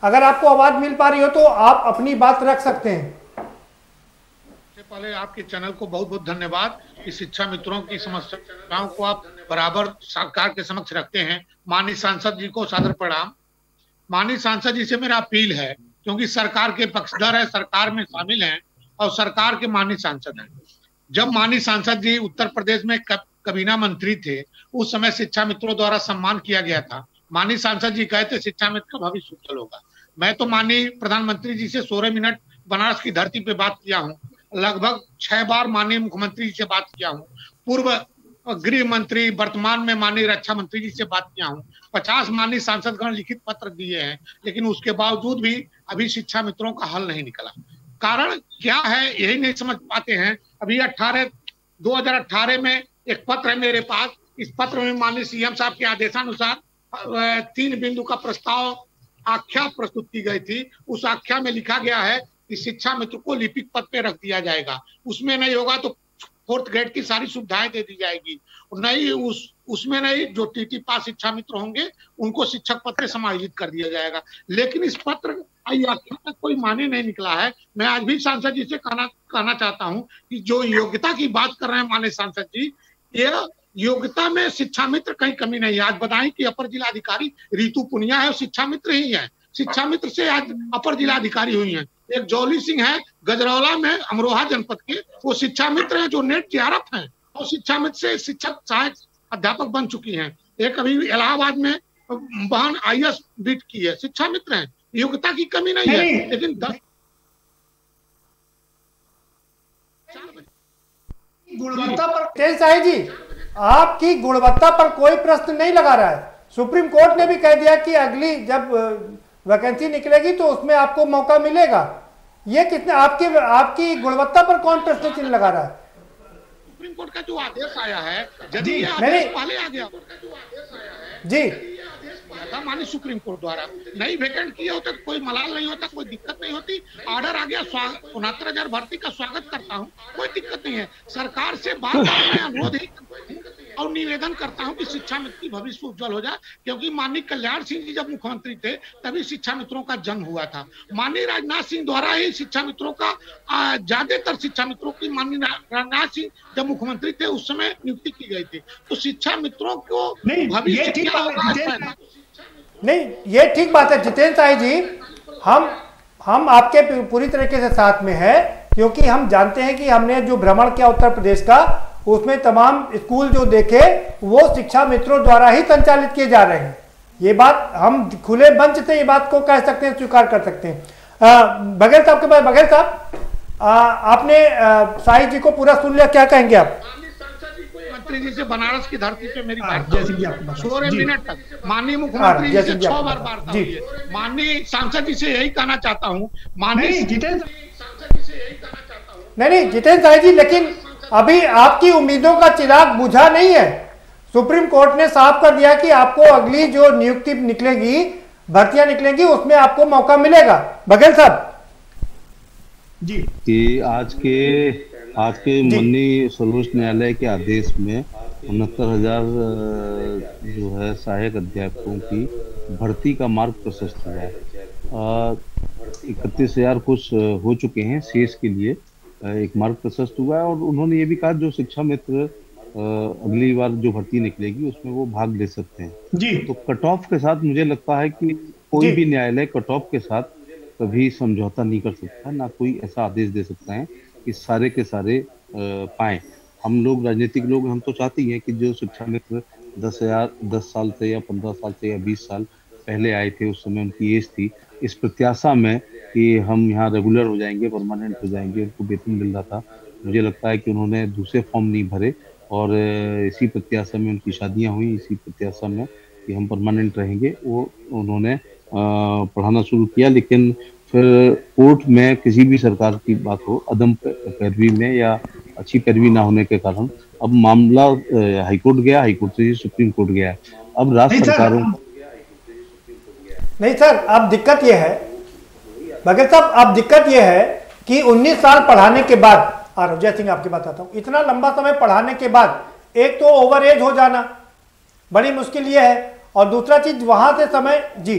अगर आपको आवाज मिल पा रही हो तो आप अपनी बात रख सकते हैं। सबसे पहले आपके चैनल को बहुत बहुत धन्यवाद कि शिक्षा मित्रों की समस्याओं को आप बराबर सरकार के समक्ष रखते हैं। माननीय सांसद जी को सादर प्रणाम। माननीय सांसद जी से मेरा अपील है, क्योंकि सरकार के पक्षधर है, सरकार में शामिल हैं और सरकार के माननीय सांसद हैं। जब माननीय सांसद जी उत्तर प्रदेश में कबीना मंत्री थे, उस समय शिक्षा मित्रों द्वारा सम्मान किया गया था। माननीय सांसद जी कहते शिक्षा मित्र का भविष्य उज्जवल होगा। मैं तो माननीय प्रधानमंत्री जी से 16 मिनट बनारस की धरती पे बात किया हूँ। लगभग 6 बार माननीय मुख्यमंत्री जी से बात किया हूँ। पूर्व गृह मंत्री, वर्तमान में माननीय रक्षा मंत्री जी से बात किया हूँ। 50 माननीय सांसदगण लिखित पत्र दिए हैं, लेकिन उसके बावजूद भी अभी शिक्षा मित्रों का हल नहीं निकला। कारण क्या है यही नहीं समझ पाते हैं। अभी 2018 में एक पत्र है मेरे पास। इस पत्र में माननीय सीएम साहब के आदेशानुसार 3 बिंदु का प्रस्ताव आख्या प्रस्तुत की गई थी। उस आख्या में लिखा गया है कि शिक्षा मित्र को लिपिक पद पे रख दिया जाएगा। उसमें नहीं होगा तो 4th ग्रेड की सारी सुविधाएं दे दी जाएगी। नहीं उसमें नहीं, जो टीटी पास शिक्षा मित्र होंगे उनको शिक्षक पद पे समायोजित कर दिया जाएगा। लेकिन इस पत्र आख्या तक कोई माने नहीं निकला है। मैं आज भी सांसद जी से कहना चाहता हूं कि जो योग्यता की बात कर रहे हैं माननीय सांसद जी, ये योग्यता में शिक्षा मित्र कहीं कमी नहीं है। आज बताएं कि अपर जिलाधिकारी रितु पुनिया है, शिक्षा मित्र ही है। शिक्षा मित्र से आज अपर जिलाधिकारी हुई हैं। एक जौली सिंह है गजरौला में, अमरोहा जनपद के, वो शिक्षा मित्र हैं जो नेट JRF हैं और शिक्षा मित्र से शिक्षक सहायक अध्यापक बन चुकी हैं। एक अभी इलाहाबाद में बहन IAS बीट की है, शिक्षा मित्र हैं। योग्यता की कमी नहीं है, लेकिन 10 गुणवत्ता पर तेज साही जी, आपकी गुणवत्ता पर कोई प्रश्न नहीं लगा रहा है। सुप्रीम कोर्ट ने भी कह दिया कि अगली जब वैकेंसी निकलेगी तो उसमें आपको मौका मिलेगा। ये कितने आपकी गुणवत्ता पर कौन प्रश्न चिन्ह लगा रहा है? सुप्रीम कोर्ट का जो आदेश आया है, यदि ये आदेश पहले आ गया जी माननीय सुप्रीम कोर्ट द्वारा नई वैकेंट किए होते तो कोई मलाल नहीं होता, कोई दिक्कत नहीं होती। ऑर्डर आ गया, 69,000 भर्ती का स्वागत करता हूं, कोई दिक्कत नहीं है। सरकार से बार बार मैं अनुरोध ही और निवेदन करता हूं कि शिक्षा मित्र की भविष्य उज्जवल हो जाए, क्योंकि माननीय कल्याण सिंह जी जब मुख्यमंत्री थे तभी शिक्षा मित्रों का जन्म हुआ था। माननीय राजनाथ सिंह द्वारा ही शिक्षा मित्रों का ज्यादातर शिक्षा मित्रों की माननीय राजनाथ सिंह जब मुख्यमंत्री थे उस समय नियुक्ति की गई थी। तो शिक्षा मित्रों को भविष्य क्या होगा? नहीं, ये ठीक बात है जितेंद्र साही जी, हम आपके पूरी तरीके से साथ में है, क्योंकि हम जानते हैं कि हमने जो भ्रमण किया उत्तर प्रदेश का, उसमें तमाम स्कूल जो देखे वो शिक्षा मित्रों द्वारा ही संचालित किए जा रहे हैं। ये बात हम खुले मंच से ये बात को कह सकते हैं, स्वीकार कर सकते हैं। बघेल साहब के पास, बघेल साहब आपने साही जी को पूरा सुन लिया, क्या कहेंगे आप? मुख्यमंत्री जी से बनारस की धरती पे मेरी बात 16 मिनट तक माननीय मुख्यमंत्री जी से 6 बार वार्ता हुई है। माननीय सांसद जी से यही कहना चाहता हूँ, माननीय जितेंद्र नहीं जितेंद्र साही जी, लेकिन अभी आपकी उम्मीदों का चिराग बुझा नहीं है। सुप्रीम कोर्ट ने साफ कर दिया कि आपको अगली जो नियुक्ति निकलेगी, भर्तियां निकलेंगी, उसमें आपको मौका मिलेगा। बघेल साहब जी, कि आज के माननीय सर्वोच्च न्यायालय के आदेश में 69,000 जो है सहायक अध्यापकों की भर्ती का मार्ग प्रशस्त हुआ है। 31,000 कुछ हो चुके हैं, शेष के लिए एक मार्ग प्रशस्त हुआ है। और उन्होंने ये भी कहा जो शिक्षा मित्र अगली बार जो भर्ती निकलेगी उसमें वो भाग ले सकते हैं जी। तो कट ऑफ के साथ मुझे लगता है कि कोई भी न्यायालय कट ऑफ के साथ कभी समझौता नहीं कर सकता, ना कोई ऐसा आदेश दे सकता है कि सारे के सारे पाएं। हम लोग राजनीतिक लोग, हम तो चाहते हैं कि जो शिक्षा मित्र 10 साल से या 15 साल से या 20 साल पहले आए थे, उस समय उनकी एज थी, इस प्रत्याशा में कि हम यहाँ रेगुलर हो जाएंगे, परमानेंट हो जाएंगे, उनको वेतन मिल रहा था। मुझे लगता है कि उन्होंने दूसरे फॉर्म नहीं भरे और इसी प्रत्याशा में उनकी शादियाँ हुई, इसी प्रत्याशा में कि हम परमानेंट रहेंगे, वो उन्होंने पढ़ाना शुरू किया। लेकिन फिर कोर्ट में किसी भी सरकार की बात हो, अदम पैरवी में या अच्छी पैरवी ना होने के कारण अब मामला हाईकोर्ट गया, हाईकोर्ट से सुप्रीम कोर्ट गया। अब राज्य सरकारों नहीं सर, अब दिक्कत यह है बघेल साहब, अब दिक्कत यह है कि 19 साल पढ़ाने के बाद, जय सिंह आपकी बात आता हूँ, इतना लंबा समय पढ़ाने के बाद एक तो ओवर एज हो जाना बड़ी मुश्किल ये है, और दूसरा चीज वहां से समय जी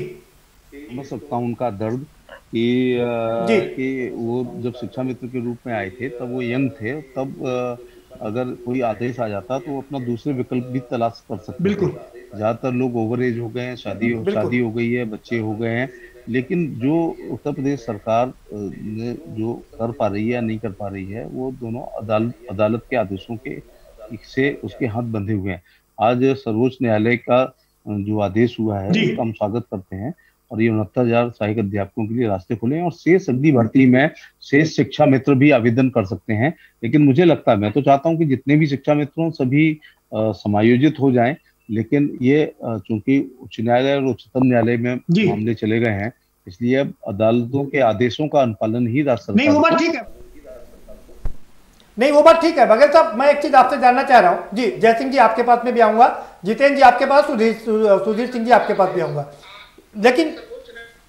समझ सकता हूँ उनका दर्द कि वो जब शिक्षा मित्र के रूप में आए थे तब वो यंग थे, तब अगर कोई आदेश आ जाता तो वो अपना दूसरे विकल्प भी तलाश कर सकते। बिल्कुल, ज्यादातर लोग ओवर एज हो गए हैं, शादी हो गई है, बच्चे हो गए हैं। लेकिन जो उत्तर प्रदेश सरकार ने जो कर पा रही है या नहीं कर पा रही है, वो दोनों अदालत के आदेशों के से उसके हाथ बंधे हुए हैं। आज सर्वोच्च न्यायालय का जो आदेश हुआ है उसका हम स्वागत करते हैं, और ये 69,000 सहायक अध्यापकों के लिए रास्ते खुले हैं, और शेष अगली भर्ती में शेष शिक्षा मित्र भी आवेदन कर सकते हैं। लेकिन मुझे लगता है, मैं तो चाहता हूं कि जितने भी शिक्षा मित्र हों सभी समायोजित हो जाएं, लेकिन ये चूंकि उच्च न्यायालय और उच्चतम न्यायालय में मामले चले गए हैं, इसलिए अब अदालतों के आदेशों का अनुपालन ही राज्य सरकार नहीं, वो बात ठीक है, नहीं वो बात ठीक है। बघेल साहब, मैं एक चीज आपसे जानना चाह रहा हूँ जी, जय सिंह जी आपके पास में भी आऊंगा, जितेंद्र जी आपके पास, सुधीर सिंह जी आपके पास भी आऊंगा, लेकिन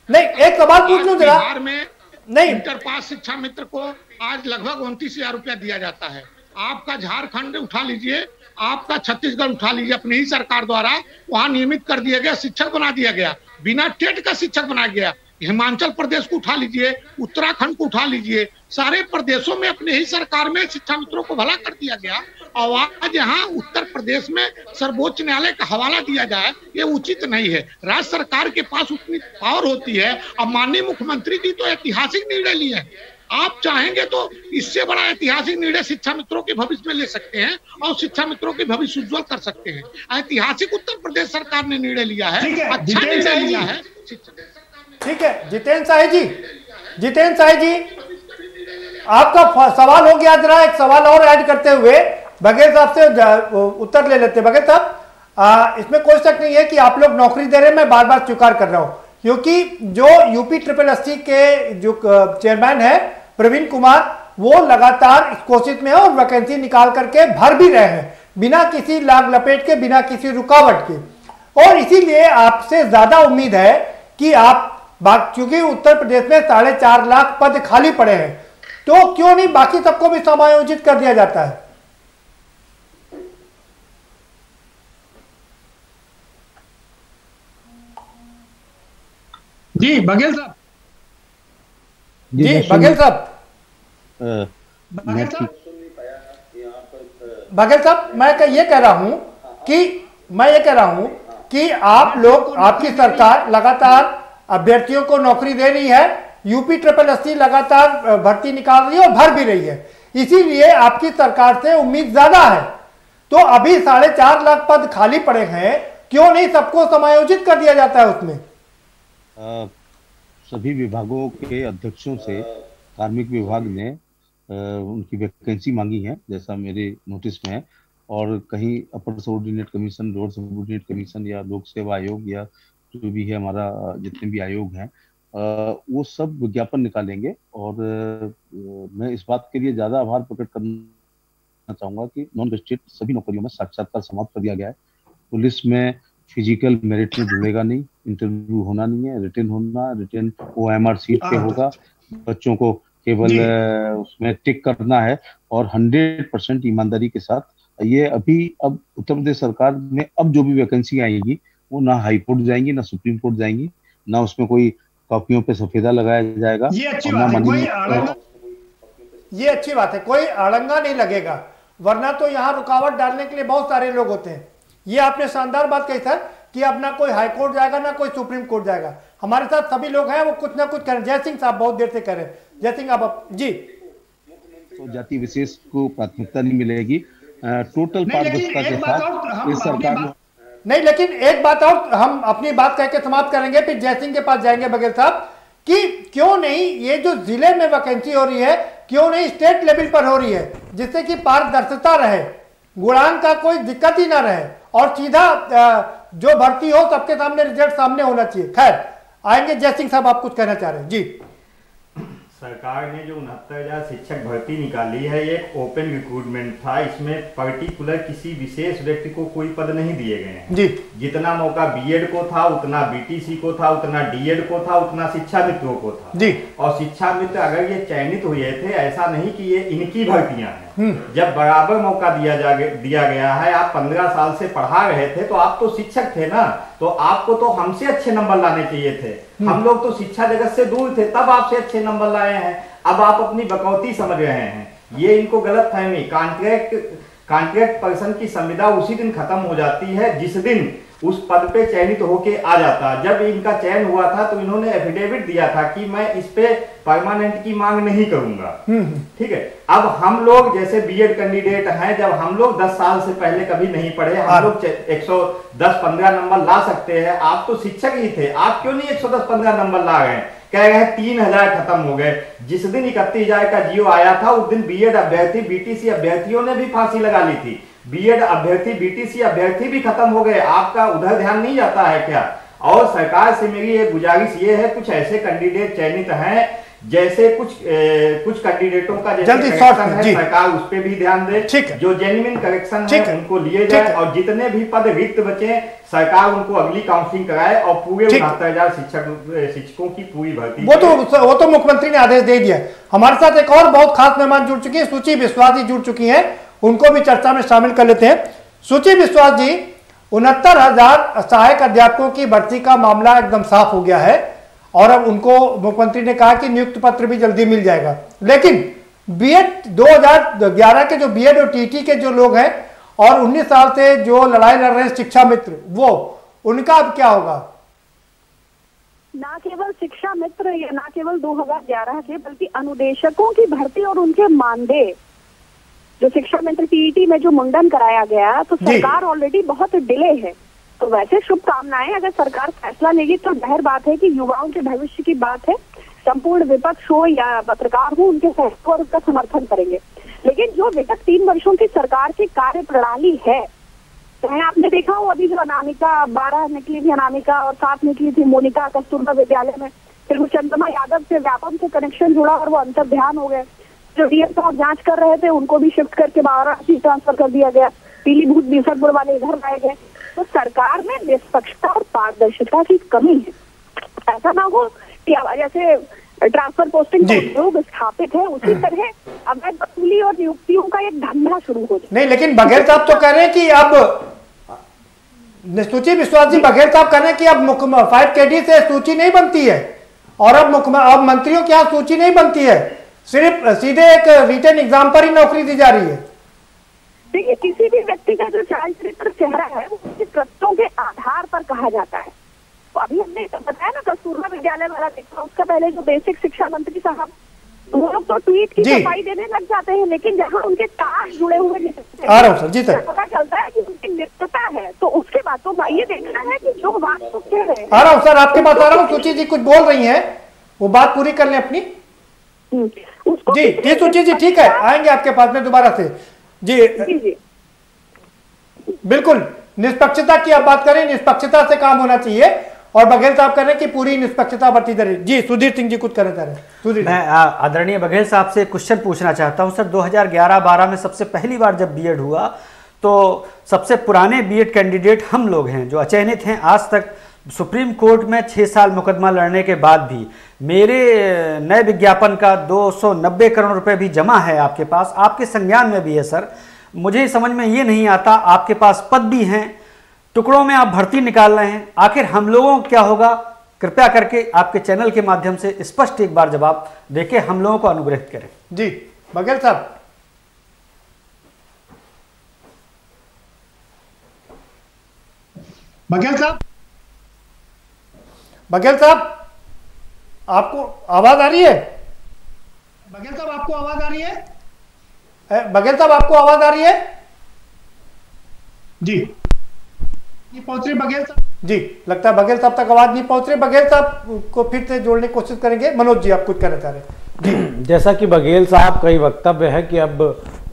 नहीं एक सवाल पूछ लूं जरा। बिहार में नहीं इंटर पास शिक्षा मित्र को आज लगभग 29,000 रुपया दिया जाता है। आपका झारखंड उठा लीजिए, आपका छत्तीसगढ़ उठा लीजिए, अपनी ही सरकार द्वारा वहां नियमित कर दिया गया, शिक्षक बना दिया गया, बिना टेट का शिक्षक बनाया गया। हिमाचल प्रदेश को उठा लीजिए, उत्तराखंड को उठा लीजिए, सारे प्रदेशों में अपने ही सरकार में शिक्षा मित्रों को भला कर दिया गया। और आज यहाँ उत्तर प्रदेश में सर्वोच्च न्यायालय का हवाला दिया जाए, ये उचित नहीं है। राज्य सरकार के पास उतनी पावर होती है। अब माननीय मुख्यमंत्री जी तो ऐतिहासिक निर्णय लिए हैं, आप चाहेंगे तो इससे बड़ा ऐतिहासिक निर्णय शिक्षा मित्रों के भविष्य में ले सकते हैं और शिक्षा मित्रों के भविष्य उज्जवल कर सकते हैं। ऐतिहासिक उत्तर प्रदेश सरकार ने निर्णय लिया है, अच्छा निर्णय लिया है। ठीक है जितेंद्र शाही जी, आपका सवाल हो गया। जरा एक सवाल और ऐड करते हुए बघेल साहब से उत्तर ले लेते। बघेल साहब, इसमें कोई शक नहीं है कि आप लोग नौकरी दे रहे हैं, मैं बार बार स्वीकार कर रहा हूं, क्योंकि जो यूपी SSSC के जो चेयरमैन है प्रवीण कुमार, वो लगातार इस कोशिश में है और वैकेंसी निकाल करके भर भी रहे हैं बिना किसी लाग लपेट के, बिना किसी रुकावट के। और इसीलिए आपसे ज्यादा उम्मीद है कि आप, क्योंकि उत्तर प्रदेश में 4.5 लाख पद खाली पड़े हैं, तो क्यों नहीं बाकी सबको भी समायोजित कर दिया जाता है? जी बघेल साहब, बघेल साहब, मैं ये कह रहा हूं कि आप लोग, आपकी सरकार लगातार अभ्यर्थियों को नौकरी दे रही है, यूपी SSSC लगातार भर्ती निकाल रही है और भर भी रही है, इसीलिए आपकी सरकार से उम्मीद ज्यादा है। तो अभी 4.5 लाख पद खाली पड़े हैं, क्यों नहीं सबको समायोजित कर दिया जाता है उसमें? सभी विभागों के अध्यक्षों से कार्मिक विभाग ने उनकी वैकेंसी मांगी है, जैसा मेरे नोटिस में है, और कहीं upper subordinate commission, lower subordinate commission या लोक सेवा आयोग या जो भी है हमारा, जितने भी आयोग हैं, वो सब विज्ञापन निकालेंगे। और मैं इस बात के लिए ज्यादा आभार प्रकट करना चाहूंगा कि नॉन गजेटेड सभी नौकरियों में साक्षात्कार समाप्त कर दिया गया है। पुलिस में फिजिकल मेरिट में जुड़ेगा नहीं, इंटरव्यू होना नहीं है, रिटन होना, रिटन OMR सीट पे होगा, बच्चों को केवल उसमें टिक करना है और 100% ईमानदारी के साथ। ये अब उत्तर प्रदेश सरकार में अब जो भी वैकेंसी आएगी वो ना हाई कोर्ट जाएंगी, ना सुप्रीम कोर्ट जाएंगी, ना उसमें कोई कॉपियों पे सफेदा लगाया जाएगा। ये अच्छी बात है, कोई अड़ंगा नहीं लगेगा, वरना तो यहाँ रुकावट डालने के लिए बहुत सारे लोग होते हैं। ये आपने शानदार बात कही सर कि अब ना कोई हाई कोर्ट जाएगा, ना कोई सुप्रीम कोर्ट जाएगा। हमारे साथ सभी लोग हैं, वो कुछ ना कुछ करें। जय सिंह साहब बहुत देर से कर रहे हैं। जय सिंह आप जी। तो जाति विशेष को प्राथमिकता नहीं मिलेगी, टोटल पारदर्शिता के साथ इस सरकार ने नहीं। लेकिन एक बात और हम अपनी बात कह के समाप्त करेंगे, फिर जय सिंह के पास जाएंगे बघेल साहब, कि क्यों नहीं ये जो जिले में वैकेंसी हो रही है, क्यों नहीं स्टेट लेवल पर हो रही है, जिससे कि पारदर्शिता रहे, गुणांक का कोई दिक्कत ही ना रहे और सीधा जो भर्ती हो सबके सामने रिजल्ट सामने होना चाहिए। खैर आएंगे, जय सिंह साहब आप कुछ कहना चाह रहे हैं जी। सरकार ने जो 69,000 शिक्षक भर्ती निकाली है, ये एक ओपन रिक्रूटमेंट था। इसमें पर्टिकुलर किसी विशेष व्यक्ति को कोई पद नहीं दिए गए हैं जी। जितना मौका बीएड को था, उतना बीटीसी को था, उतना डीएड को था, उतना शिक्षा मित्रों को था जी। और शिक्षा मित्र अगर ये चयनित हुए थे, ऐसा नहीं कि ये इनकी भर्तियां हैं, जब बराबर मौका दिया गया है। आप 15 साल से पढ़ा रहे थे तो आप तो शिक्षक थे ना, तो आपको तो हमसे अच्छे नंबर लाने चाहिए थे। हम लोग तो शिक्षा जगत से दूर थे, तब आपसे अच्छे नंबर लाए हैं। अब आप अपनी बकौती समझ रहे हैं, ये इनको गलत फहमी। कॉन्ट्रैक्ट पर्सन की संविदा उसी दिन खत्म हो जाती है जिस दिन उस पद पे चयनित होके आ जाता। जब इनका चयन हुआ था तो इन्होंने एफिडेविट दिया था कि मैं इस पे परमानेंट की मांग नहीं करूंगा। ठीक है, अब हम लोग जैसे बीएड कैंडिडेट हैं, जब हम लोग 10 साल से पहले कभी नहीं पढ़े, हम लोग 110-15 नंबर ला सकते हैं। आप तो शिक्षक ही थे, आप क्यों नहीं 110-15 नंबर ला गए? कह रहे हैं 3,000 खत्म हो गए। जिस दिन 31,000 का जियो आया था उस दिन बीएड अभ्यर्थी, बीटीसी अभ्यर्थियों ने भी फांसी लगा ली थी। बीएड अभ्यर्थी, बीटीसी अभ्यर्थी भी खत्म हो गए। आपका उधर ध्यान नहीं जाता है क्या? और सरकार से मेरी एक गुजारिश ये है, कुछ ऐसे कैंडिडेट चयनित हैं, जैसे कुछ कैंडिडेटों का जैसे करेक्शन है, सरकार उस पर भी ध्यान दे। जो जेन्युइन करेक्शन है उनको लिए जाए और जितने भी पद रिक्त बचे सरकार उनको अगली काउंसलिंग कराए और पूरे 69,000 शिक्षकों की पूरी भर्ती। वो तो मुख्यमंत्री ने आदेश दे दिया। हमारे साथ एक और बहुत खास मेहमान जुड़ चुकी है, सूची विश्वास जी जुड़ चुकी है, उनको भी चर्चा में शामिल कर लेते हैं। सूची विश्वास जी, 69,000 सहायक अध्यापकों की भर्ती का मामला एकदम साफ हो गया है। और अब उनको मुख्यमंत्री ने कहा कि नियुक्त पत्र भी जल्दी मिल जाएगा। लेकिन बीएड 2011 के जो बीएड और टीटी के जो लोग हैं और 19 साल से जो लड़ाई लड़ रहे हैं शिक्षा मित्र, वो उनका अब क्या होगा? ना केवल शिक्षा मित्र या ना केवल 2011 के, बल्कि अनुदेशकों की भर्ती और उनके मानदेय, जो शिक्षा मित्र टीईटी में जो मुंडन कराया गया, तो सरकार ऑलरेडी बहुत डिले है। तो वैसे शुभकामनाएं, अगर सरकार फैसला लेगी तो जाहिर बात है कि युवाओं के भविष्य की बात है, संपूर्ण विपक्ष हो या पत्रकार हो, उनके फैसले और उसका समर्थन करेंगे। लेकिन जो विगत 3 वर्षों की सरकार की कार्य प्रणाली है, चाहे आपने देखा हो अभी जो अनामिका 12 निकली थी अनामिका और 7 निकली थी मोनिका कस्तूरबा विद्यालय में, फिर वो चंद्रमा यादव से व्यापम से कनेक्शन जुड़ा और वो अंतर ध्यान हो गए। जो डीएम साहब जांच कर रहे थे उनको भी शिफ्ट करके वाराणसी ट्रांसफर कर दिया गया, पीलीभूत बीसकपुर वाले इधर लाए गए। तो सरकार में निष्पक्षता और पारदर्शिता की कमी है। ऐसा ना हो कि जैसे ट्रांसफर पोस्टिंग का उद्योग स्थापित है, उसी तरह अवैध वसूली और नियुक्तियों का एक धंधा शुरू हो जाए। नहीं, लेकिन बघेल साहब तो कह रहे हैं कि अब सूची विश्वास जी, बघेल साहब कह रहे हैं कि अब 5 KD से सूची नहीं बनती है और अब मंत्रियों के यहाँ सूची नहीं बनती है, सिर्फ सीधे एक रिटन एग्जाम पर ही नौकरी दी जा रही है। देखिए, किसी भी व्यक्ति का जो चारित्र चेहरा है वो उसके कृत्यों के आधार पर कहा जाता है। तो अभी हमने बताया ना कस्तूरबा विद्यालय वाला देखा, उसका पहले जो बेसिक शिक्षा मंत्री साहब, वो लोग तो ट्वीट की सफाई देने लग जाते हैं, लेकिन जहाँ उनके टास्क जुड़े हुए पता चलता है कि उनकी निष्ठता है, तो उसके बाद तो ये देखना है कि जो बात तो कह रहे हैं। आ रहा हूँ सर, आपके पास आ रहा हूँ। सूची जी कुछ बोल रही हैं, वो बात पूरी कर लें अपनी। जी सूची जी, ठीक है, आएंगे आपके पास में दोबारा से। जी बिल्कुल, निष्पक्षता की आप बात करें, निष्पक्षता से काम होना चाहिए और बघेल साहब कह रहे हैं कि पूरी निष्पक्षता बरती जा रही। जी सुधीर सिंह जी कुछ कहना चाह रहे हैं। मैं आदरणीय बघेल साहब से क्वेश्चन पूछना चाहता हूं सर। 2011-12 में सबसे पहली बार जब बीएड हुआ तो सबसे पुराने बीएड कैंडिडेट हम लोग हैं जो अचयनित हैं। आज तक सुप्रीम कोर्ट में 6 साल मुकदमा लड़ने के बाद भी मेरे नए विज्ञापन का 290 करोड़ रुपए भी जमा है आपके पास, आपके संज्ञान में भी है सर। मुझे समझ में ये नहीं आता, आपके पास पद भी हैं, टुकड़ों में आप भर्ती निकाल रहे हैं, आखिर हम लोगों को क्या होगा? कृपया करके आपके चैनल के माध्यम से स्पष्ट एक बार जवाब देके हम लोगों को अनुग्रहित करें। जी बघेल साहब। बघेल साहब, बघेल साहब आपको आवाज आ रही है? बघेल साहब आपको आवाज आ रही है? बघेल साहब आपको आवाज आ रही है? जी नहीं पहुंच रही बघेल साहब। जी लगता है बघेल साहब तक आवाज नहीं पहुंच रही। बघेल साहब को फिर से जोड़ने की कोशिश करेंगे। मनोज जी आप कुछ कहना चाह रहे हैं? जी जैसा कि बघेल साहब का ही वक्तव्य है कि अब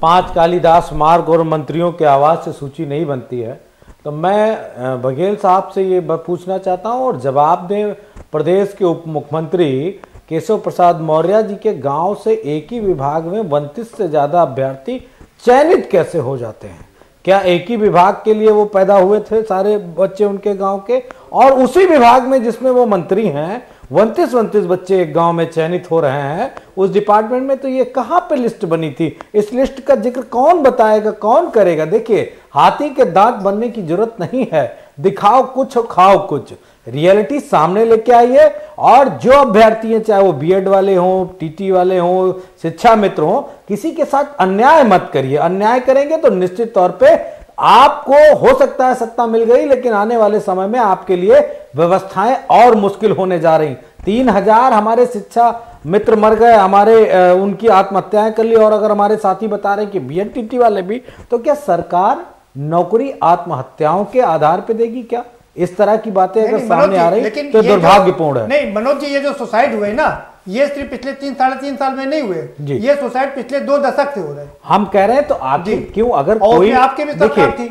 5 कालिदास मार्ग और मंत्रियों के आवाज से सूची नहीं बनती है, तो मैं बघेल साहब से ये पूछना चाहता हूँ और जवाब दें। प्रदेश के उप मुख्यमंत्री केशव प्रसाद मौर्य जी के गांव से एक ही विभाग में 32 से ज्यादा अभ्यर्थी चयनित कैसे हो जाते हैं? क्या एक ही विभाग के लिए वो पैदा हुए थे सारे बच्चे उनके गांव के, और उसी विभाग में जिसमें वो मंत्री हैं 29 बच्चे एक गांव में चयनित हो रहे हैं उस डिपार्टमेंट में? तो ये कहाँ पे लिस्ट बनी थी? इस लिस्ट का जिक्र कौन बताएगा, कौन करेगा? देखिए, हाथी के दांत बनने की जरूरत नहीं है, दिखाओ कुछ खाओ कुछ, रियलिटी सामने लेके आइए। और जो अभ्यर्थी हैं, चाहे वो बीएड वाले हों, टीटी वाले हों, शिक्षा मित्र हों, किसी के साथ अन्याय मत करिए। अन्याय करेंगे तो निश्चित तौर पे आपको हो सकता है सत्ता मिल गई, लेकिन आने वाले समय में आपके लिए व्यवस्थाएं और मुश्किल होने जा रही। 3000 हमारे शिक्षा मित्र मर गए, हमारे उनकी आत्महत्याएं कर ली, और अगर हमारे साथी बता रहे कि बीएड टीटी वाले भी, तो क्या सरकार नौकरी आत्महत्याओं के आधार पर देगी क्या? इस तरह की बातें अगर सामने आ रही तो दुर्भाग्यपूर्ण है। नहीं मनोज जी, ये जो सुसाइड हुए ना, ये सिर्फ पिछले 3-3.5 साल में नहीं हुए, ये सुसाइड पिछले 2 दशक से हो रहे हैं। हम कह रहे हैं तो आखिर क्यों? अगर कोई आपके भी सरकार थी,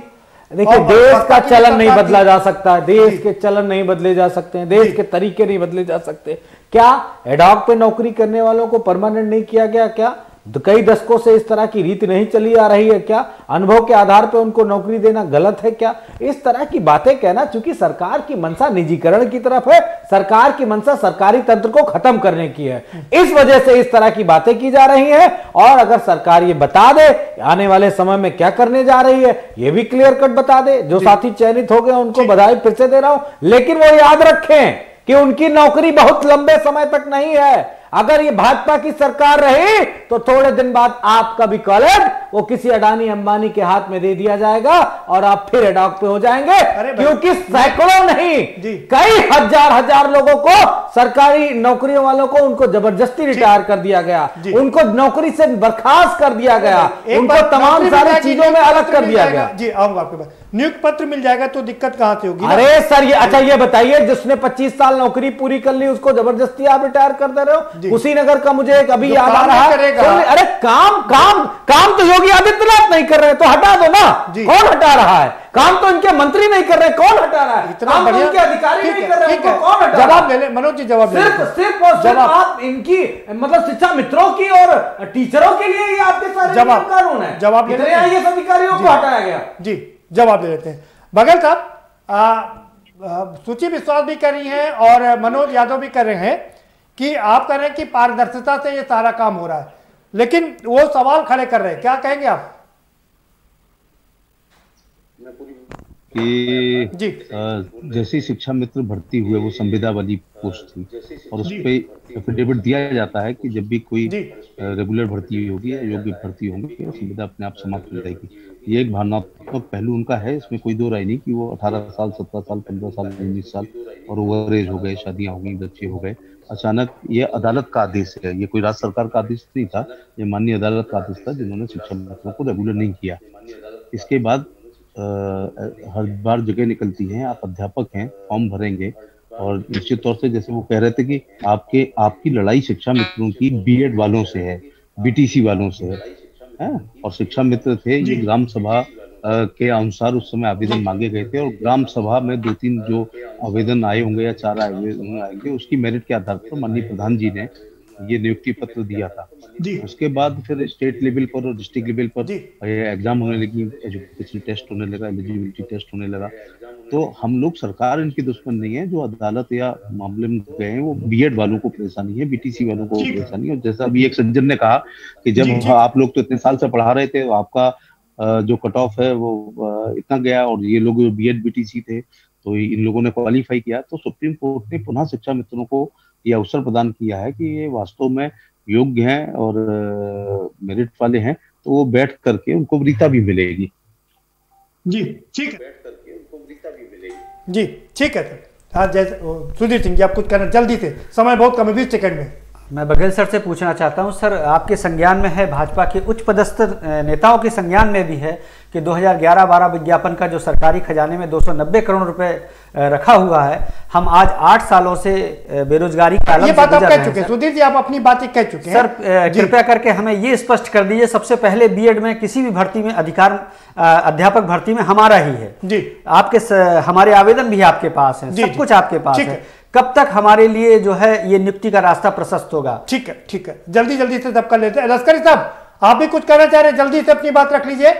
देखिए देश का चलन नहीं बदला जा सकता, देश के चलन नहीं बदले जा सकते हैं, देश के तरीके नहीं बदले जा सकते। क्या एडॉक पे नौकरी करने वालों को परमानेंट नहीं किया गया? क्या कई दशकों से इस तरह की रीति नहीं चली आ रही है? क्या अनुभव के आधार पर उनको नौकरी देना गलत है? क्या इस तरह की बातें कहना, चूंकि सरकार की मंशा निजीकरण की तरफ है, सरकार की मंशा सरकारी तंत्र को खत्म करने की है, इस वजह से इस तरह की बातें की जा रही हैं। और अगर सरकार ये बता दे आने वाले समय में क्या करने जा रही है, ये भी क्लियर कट बता दे। जो साथी चयनित हो गए उनको बधाई फिर से दे रहा हूं, लेकिन वो याद रखें कि उनकी नौकरी बहुत लंबे समय तक नहीं है। अगर ये भाजपा की सरकार रही तो थोड़े दिन बाद आपका भी कॉलेज वो किसी अडानी अंबानी के हाथ में दे दिया जाएगा और आप फिर एडॉक पे हो जाएंगे, क्योंकि सैकड़ों नहीं कई हजार लोगों को, सरकारी नौकरियों वालों को, उनको जबरदस्ती रिटायर कर दिया गया, उनको नौकरी से बर्खास्त कर दिया गया, उनको तमाम सारी चीजों में अलग कर दिया गया। जी आऊंगा आपके पास। नियुक्त पत्र मिल जाएगा तो दिक्कत कहां से होगी? अरे सर ये अच्छा ये बताइए, जिसने 25 साल नौकरी पूरी कर ली उसको जबरदस्ती आप रिटायर कर दे रहे हो? कुशीनगर का मुझे एक अभी याद आ रहा है, अरे काम तो योगी आदित्यनाथ नहीं कर रहे तो हटा दो ना। कौन हटा रहा है? काम तो इनके मंत्री नहीं कर रहे, कौन हटा रहा है? काम तो इनके अधिकारी नहीं कर रहे, कौन हटा? जवाब ले ले मनोज जी, जवाब ले। सिर्फ आप इनकी मतलब शिक्षा मित्रों की और टीचरों के लिए ये आपके सारे कानून है। जवाब ले, IAS अधिकारियों को हटाया गया। जी जवाब दे देते हैं। बघेल साहब, सुचि विश्वास भी कर रही हैं और मनोज यादव भी कर रहे हैं कि आप कह रहे हैं कि पारदर्शिता से ये सारा काम हो रहा है, लेकिन वो सवाल खड़े कर रहे हैं, क्या कहेंगे आप? कि जैसे शिक्षा मित्र भर्ती हुए, वो संविदा वाली पोस्ट थी और उस पर एफिडेविट दिया जाता है कि जब भी कोई रेगुलर भर्ती होगी या योग्य भर्ती होंगी तो संविदा अपने आप समाप्त हो जाएगी। ये एक भावनात्मक पहलू उनका है, इसमें कोई दो राय नहीं कि वो 18 साल 17 साल 15 साल 19 साल और ओवर एज हो गए, शादियां हो गई, बच्चे हो गए, अचानक ये अदालत का आदेश है, ये कोई राज्य सरकार का आदेश नहीं था, ये माननीय अदालत का आदेश था जिन्होंने शिक्षा मित्रों को रेगुलर नहीं किया। इसके बाद हर बार जगह निकलती हैं, आप अध्यापक हैं, फॉर्म भरेंगे और निश्चित तौर से जैसे वो कह रहे थे कि आपकी लड़ाई शिक्षा मित्रों की बीएड वालों से है, बीटीसी वालों से है और शिक्षा मित्र थे ये ग्राम सभा के अनुसार उस समय आवेदन मांगे गए थे और ग्राम सभा में 2-3 जो आवेदन आए होंगे या 4 आवेदन आएंगे, उसकी मेरिट के आधार पर माननीय प्रधान जी ने ये नियुक्ति पत्र दिया था। उसके बाद फिर स्टेट लेवल पर और डिस्ट्रिक्ट लेवल पर एग्जाम होने लगी, एजुकेशन टेस्ट होने लगा, एलिजिबिलिटी टेस्ट होने लगा। तो हम लोग सरकार इनकी दुश्मन नहीं है, जो अदालत या मामले में गए हैं वो बीएड वालों को परेशानी है, बीटीसी वालों को परेशानी है। और जैसा अभी एक सज्जन ने कहा कि जब आप लोग तो इतने साल से पढ़ा रहे थे, आपका जो कट ऑफ है वो इतना गया और ये लोग बीएड बीटीसी थे तो इन लोगों ने क्वालिफाई किया, तो सुप्रीम कोर्ट ने पुनः शिक्षा मित्रों को ये अवसर प्रदान किया है कि ये वास्तव में योग्य हैं और मेरिट वाले हैं, तो वो बैठ करके उनको वरीयता भी मिलेगी। जी ठीक है, जी ठीक है। हाँ जैसे सुधीर सिंह जी आप कुछ करना जल्दी से, समय बहुत कम है, 20 सेकंड में। मैं बघेल सर से पूछना चाहता हूं सर, आपके संज्ञान में है, भाजपा के उच्च पदस्थ नेताओं के संज्ञान में भी है कि 2011-12 विज्ञापन का जो सरकारी खजाने में 290 करोड़ रुपए रखा हुआ है, हम आज 8 सालों से बेरोजगारी का ये बात आप कह चुके हैं सुधीर जी, आप अपनी बातें कह चुके हैं। सर कृपया करके हमें ये स्पष्ट कर दीजिए, सबसे पहले बीएड में किसी भी भर्ती में अध्यापक भर्ती में हमारा ही है जी, हमारे आवेदन भी आपके पास है, सब कुछ आपके पास है, कब तक हमारे लिए जो है ये नियुक्ति का रास्ता प्रशस्त होगा? ठीक है ठीक है, जल्दी जल्दी से सब कर लेते हैं। लश्करी साहब आप भी कुछ कहना चाह रहे हैं, जल्दी से अपनी बात रख लीजिए।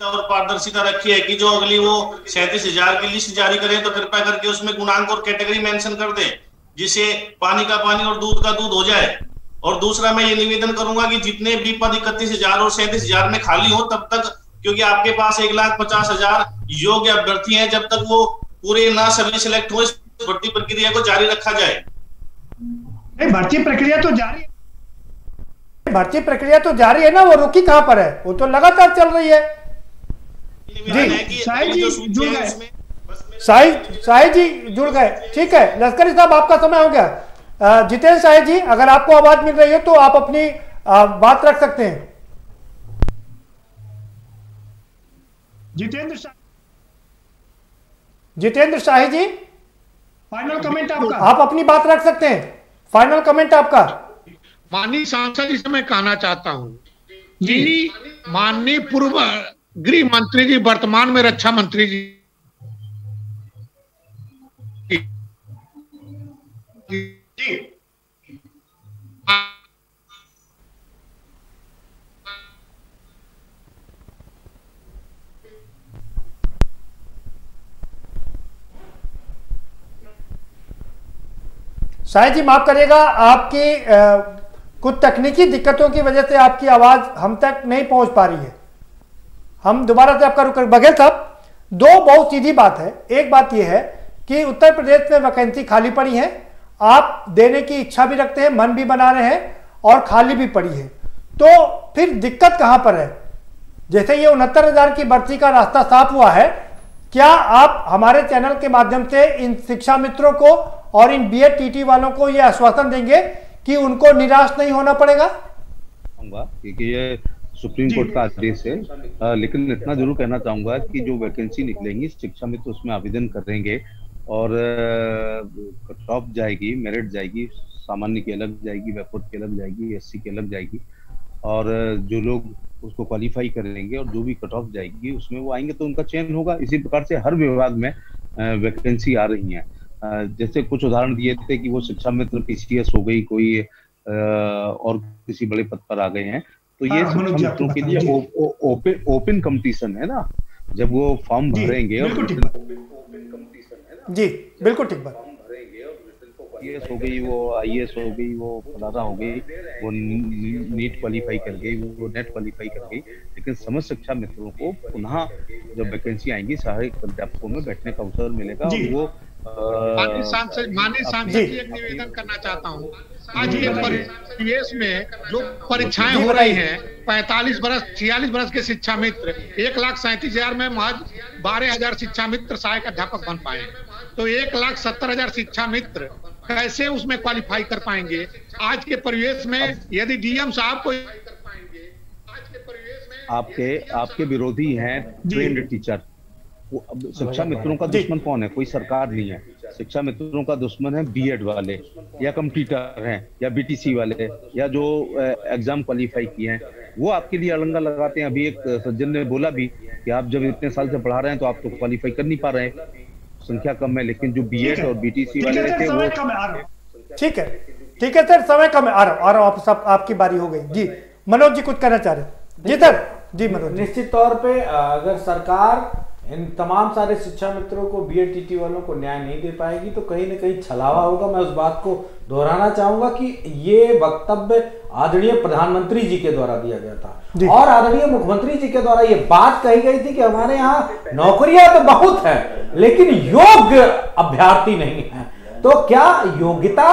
और पारदर्शिता रखी है कि जो अगली वो 37,000 की लिस्ट जारी करें तो कृपया करके उसमें गुणांक और कैटेगरी मेंशन कर दें, जिससे पानी का पानी और दूध का दूध हो जाए। और दूसरा मैं ये निवेदन करूंगा कि जितने भी पद 31,000 और 37,000 में खाली हो तब तक, क्योंकि आपके पास 1,50,000 योग्य अभ्यर्थी हैं, जब तक वो पूरे ना सभी सिलेक्ट हो, इस भर्ती प्रक्रिया को जारी रखा जाए। भर्ती प्रक्रिया तो जारी, भर्ती प्रक्रिया तो जारी है ना, वो रुकी कहां पर है? वो तो लगातार चल रही है। जी शाहिद जी जुड़ गए, शाहिद जी जुड़ गए, ठीक है। लश्करी साहब आपका समय हो गया। जितेंद्र शाहिद जी अगर आपको आवाज मिल रही है तो आप अपनी बात रख सकते हैं। जितेंद्र शाहिद जी फाइनल कमेंट आपका, आप अपनी बात रख सकते हैं, फाइनल कमेंट आपका। माननीय सांसद जी से मैं कहना चाहता हूं जी, माननीय पूर्व गृह मंत्री जी, वर्तमान में रक्षा मंत्री जी शायद जी माफ करिएगा, आपकी कुछ तकनीकी दिक्कतों की वजह से आपकी आवाज हम तक नहीं पहुंच पा रही है। हम दोबारा से आपका रुक। बघेल साहब दो बहुत सीधी बात है, एक बात यह है कि उत्तर प्रदेश में वैकेंसी खाली पड़ी है, आप देने की इच्छा भी रखते हैं, मन भी बना रहे हैं और खाली भी पड़ी है, तो फिर दिक्कत कहां पर है? जैसे ये 69,000 की भर्ती का रास्ता साफ हुआ है, क्या आप हमारे चैनल के माध्यम से इन शिक्षा मित्रों को और इन बीएड टीटी वालों को ये आश्वासन देंगे कि उनको निराश नहीं होना पड़ेगा? क्योंकि ये सुप्रीम कोर्ट का आदेश है, लेकिन इतना जरूर कहना चाहूंगा कि जो वैकेंसी निकलेंगी शिक्षा मित्र उसमें आवेदन करेंगे और कट ऑफ जाएगी, मेरिट जाएगी, सामान्य की अलग जाएगी, बैकवर्ड की अलग जाएगी, एससी की अलग जाएगी, और जो लोग उसको क्वालिफाई करेंगे और जो भी कट ऑफ जाएगी उसमें वो आएंगे तो उनका चयन होगा। इसी प्रकार से हर विभाग में वैकेंसी आ रही है। जैसे कुछ उदाहरण दिए थे कि वो शिक्षा मित्र पीसीएस हो गई, कोई और किसी बड़े पद पर आ गए हैं, तो ये शिक्षा मित्रों के लिए ओपन कंपटीशन है ना, जब वो फॉर्म भरेंगे और जी बिल्कुल ठीक बात, आईएएस हो गई, वो आईएएस हो गई, वो फलाना हो गई, वो नीट क्वालिफाई कर गई, वो नेट क्वालिफाई कर गई, लेकिन समस्त शिक्षा मित्रों को पुनः जब वैकेंसी आएंगी सहायक अध्यापकों में बैठने का अवसर मिलेगा। वो माननीय सांसद जी एक निवेदन करना चाहता हूँ। आज ये परिवेश में जो परीक्षाएं हो रही हैं, 45 बरस 46 बरस के शिक्षा मित्र 1,37,000 में महज 12,000 शिक्षा मित्र सहायक अध्यापक बन पाए, तो 1,70,000 शिक्षा मित्र कैसे उसमें क्वालिफाई कर पाएंगे? आज के परिवेश में यदि डीएम साहब को आपके विरोधी हैं ट्रेंड टीचर, शिक्षा मित्रों का दुश्मन कौन है? कोई सरकार नहीं है। शिक्षा मित्रों का दुश्मन है बीएड वाले या कंप्यूटर हैं या बीटीसी वाले या जो एग्जाम क्वालिफाई किए हैं, वो आपके लिए अड़ंगा लगाते हैं। अभी एक सज्जन ने बोला भी कि आप जब इतने साल से पढ़ा रहे हैं तो आप तो क्वालिफाई कर नहीं पा रहे हैं, संख्या कम है, लेकिन जो बीएड और बीटीसी वाले थे वो ठीक है सर, समय कम है, आ रहा हूं, आप सब आपकी बारी हो गई जी। मनोज जी कुछ कहना चाह रहे? जी सर, जी मनोज। निश्चित तौर पे अगर सरकार इन तमाम सारे शिक्षा मित्रों को बीएड टीटी वालों को न्याय नहीं दे पाएगी तो कहीं ना कहीं छलावा होगा। मैं उस बात को दोहराना चाहूंगा कि ये वक्तव्य आदरणीय प्रधानमंत्री जी के द्वारा दिया गया था और आदरणीय मुख्यमंत्री जी के द्वारा ये बात कही गई थी कि हमारे यहाँ नौकरियां तो बहुत है लेकिन योग्य अभ्यर्थी नहीं है। तो क्या योग्यता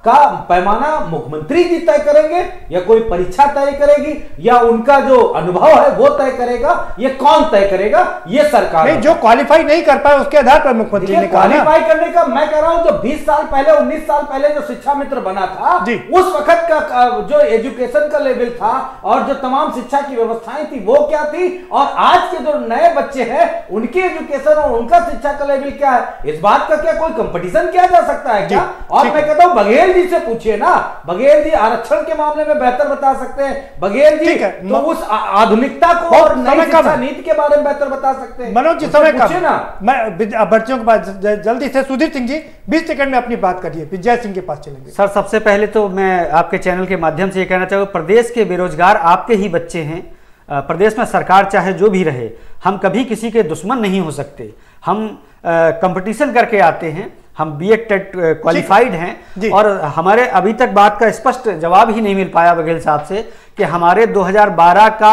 का पैमाना मुख्यमंत्री जी तय करेंगे या कोई परीक्षा तय करेगी या उनका जो अनुभव है वो तय करेगा? ये कौन तय करेगा? ये सरकार नहीं, जो क्वालिफाई नहीं कर पाए उसके आधार पर मुख्यमंत्री ने कहा क्वालिफाई करने का। मैं कह रहा हूं जो 20 साल पहले 19 साल पहले जो शिक्षा मित्र बना था उस वक्त का जो एजुकेशन का लेवल था और जो तमाम शिक्षा की व्यवस्थाएं थी वो क्या थी, और आज के जो नए बच्चे हैं उनकी एजुकेशन और उनका शिक्षा का लेवल क्या है, इस बात का क्या कोई कंपटीशन किया जा सकता है क्या? और मैं कहता हूं बघेल जी से पूछिए ना, बघेल जी आरक्षण के मामले में बेहतर बता सकते हैं, बघेल जी तो उस आधुनिकता को और नई शिक्षा नीति के बारे में बेहतर बता सकते हैं। मनोज जी समय कम ना, मैं अभ्यर्थियों के पास जल्दी से सुधीर सिंह जी 20 सेकंड में अपनी बात करिए, फिर जय सिंह के पास चलेंगे। सर सबसे पहले तो मैं आपके चैनल के माध्यम से ये कहना चाहूँगा, प्रदेश के बेरोजगार आपके ही बच्चे हैं। प्रदेश में सरकार चाहे जो भी रहे, हम कभी किसी के दुश्मन नहीं हो सकते। हम कंपटीशन करके आते हैं, हम बीएड टेट क्वालिफाइड हैं और हमारे अभी तक बात का स्पष्ट जवाब ही नहीं मिल पाया बघेल साहब से कि हमारे 2012 का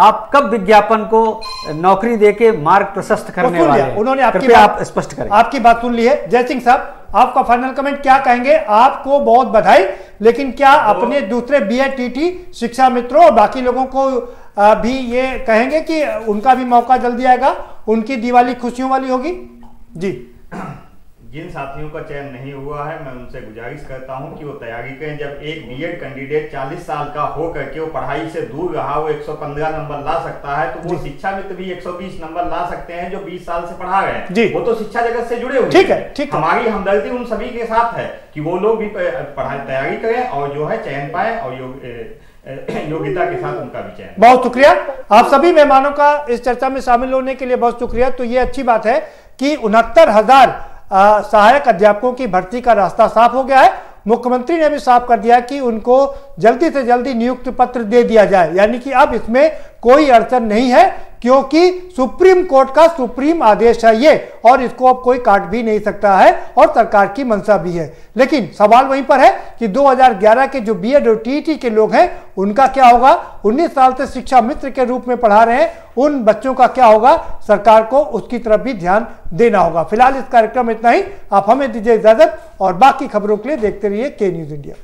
आप कब विज्ञापन को नौकरी देके मार्ग प्रशस्त करने वाले हैं? उन्होंने आप स्पष्ट करें। आपकी बात सुन ली है। जय सिंह साहब आपका फाइनल कमेंट क्या कहेंगे? आपको बहुत बधाई, लेकिन क्या अपने दूसरे बीएड टीटी शिक्षा मित्रों और बाकी लोगों को भी ये कहेंगे कि उनका भी मौका जल्दी आएगा, उनकी दिवाली खुशियों वाली होगी? जी, जिन साथियों का चयन नहीं हुआ है मैं उनसे गुजारिश करता हूं कि वो तैयारी करें। जब एक बीएड कैंडिडेट 40 साल का हो करके वो पढ़ाई से दूर रहा, वो 115 नंबर ला सकता है, तो वो शिक्षा मित्र भी 120 नंबर ला सकते हैं जो 20 साल से पढ़ा रहे हैं। वो तो शिक्षा जगत से जुड़े हुए। ठीक है, हमारी हमदर्दी उन सभी के साथ है कि वो लोग भी पढ़ाई तैयारी करें और जो है चयन पाए और योग्यता के साथ उनका भी चयन। बहुत शुक्रिया आप सभी मेहमानों का इस चर्चा में शामिल होने के लिए, बहुत शुक्रिया। तो ये अच्छी बात है कि 69,000 सहायक अध्यापकों की भर्ती का रास्ता साफ हो गया है। मुख्यमंत्री ने भी साफ कर दिया कि उनको जल्दी से जल्दी नियुक्ति पत्र दे दिया जाए, यानी कि अब इसमें कोई अड़चन नहीं है क्योंकि सुप्रीम कोर्ट का सुप्रीम आदेश है ये, और इसको अब कोई काट भी नहीं सकता है, और सरकार की मंशा भी है। लेकिन सवाल वहीं पर है कि 2011 के जो बीएड और टीईटी के लोग हैं उनका क्या होगा, 19 साल से शिक्षा मित्र के रूप में पढ़ा रहे हैं उन बच्चों का क्या होगा, सरकार को उसकी तरफ भी ध्यान देना होगा। फिलहाल इस कार्यक्रम में इतना ही, आप हमें दीजिए इजाजत और बाकी खबरों के लिए देखते रहिए के न्यूज इंडिया।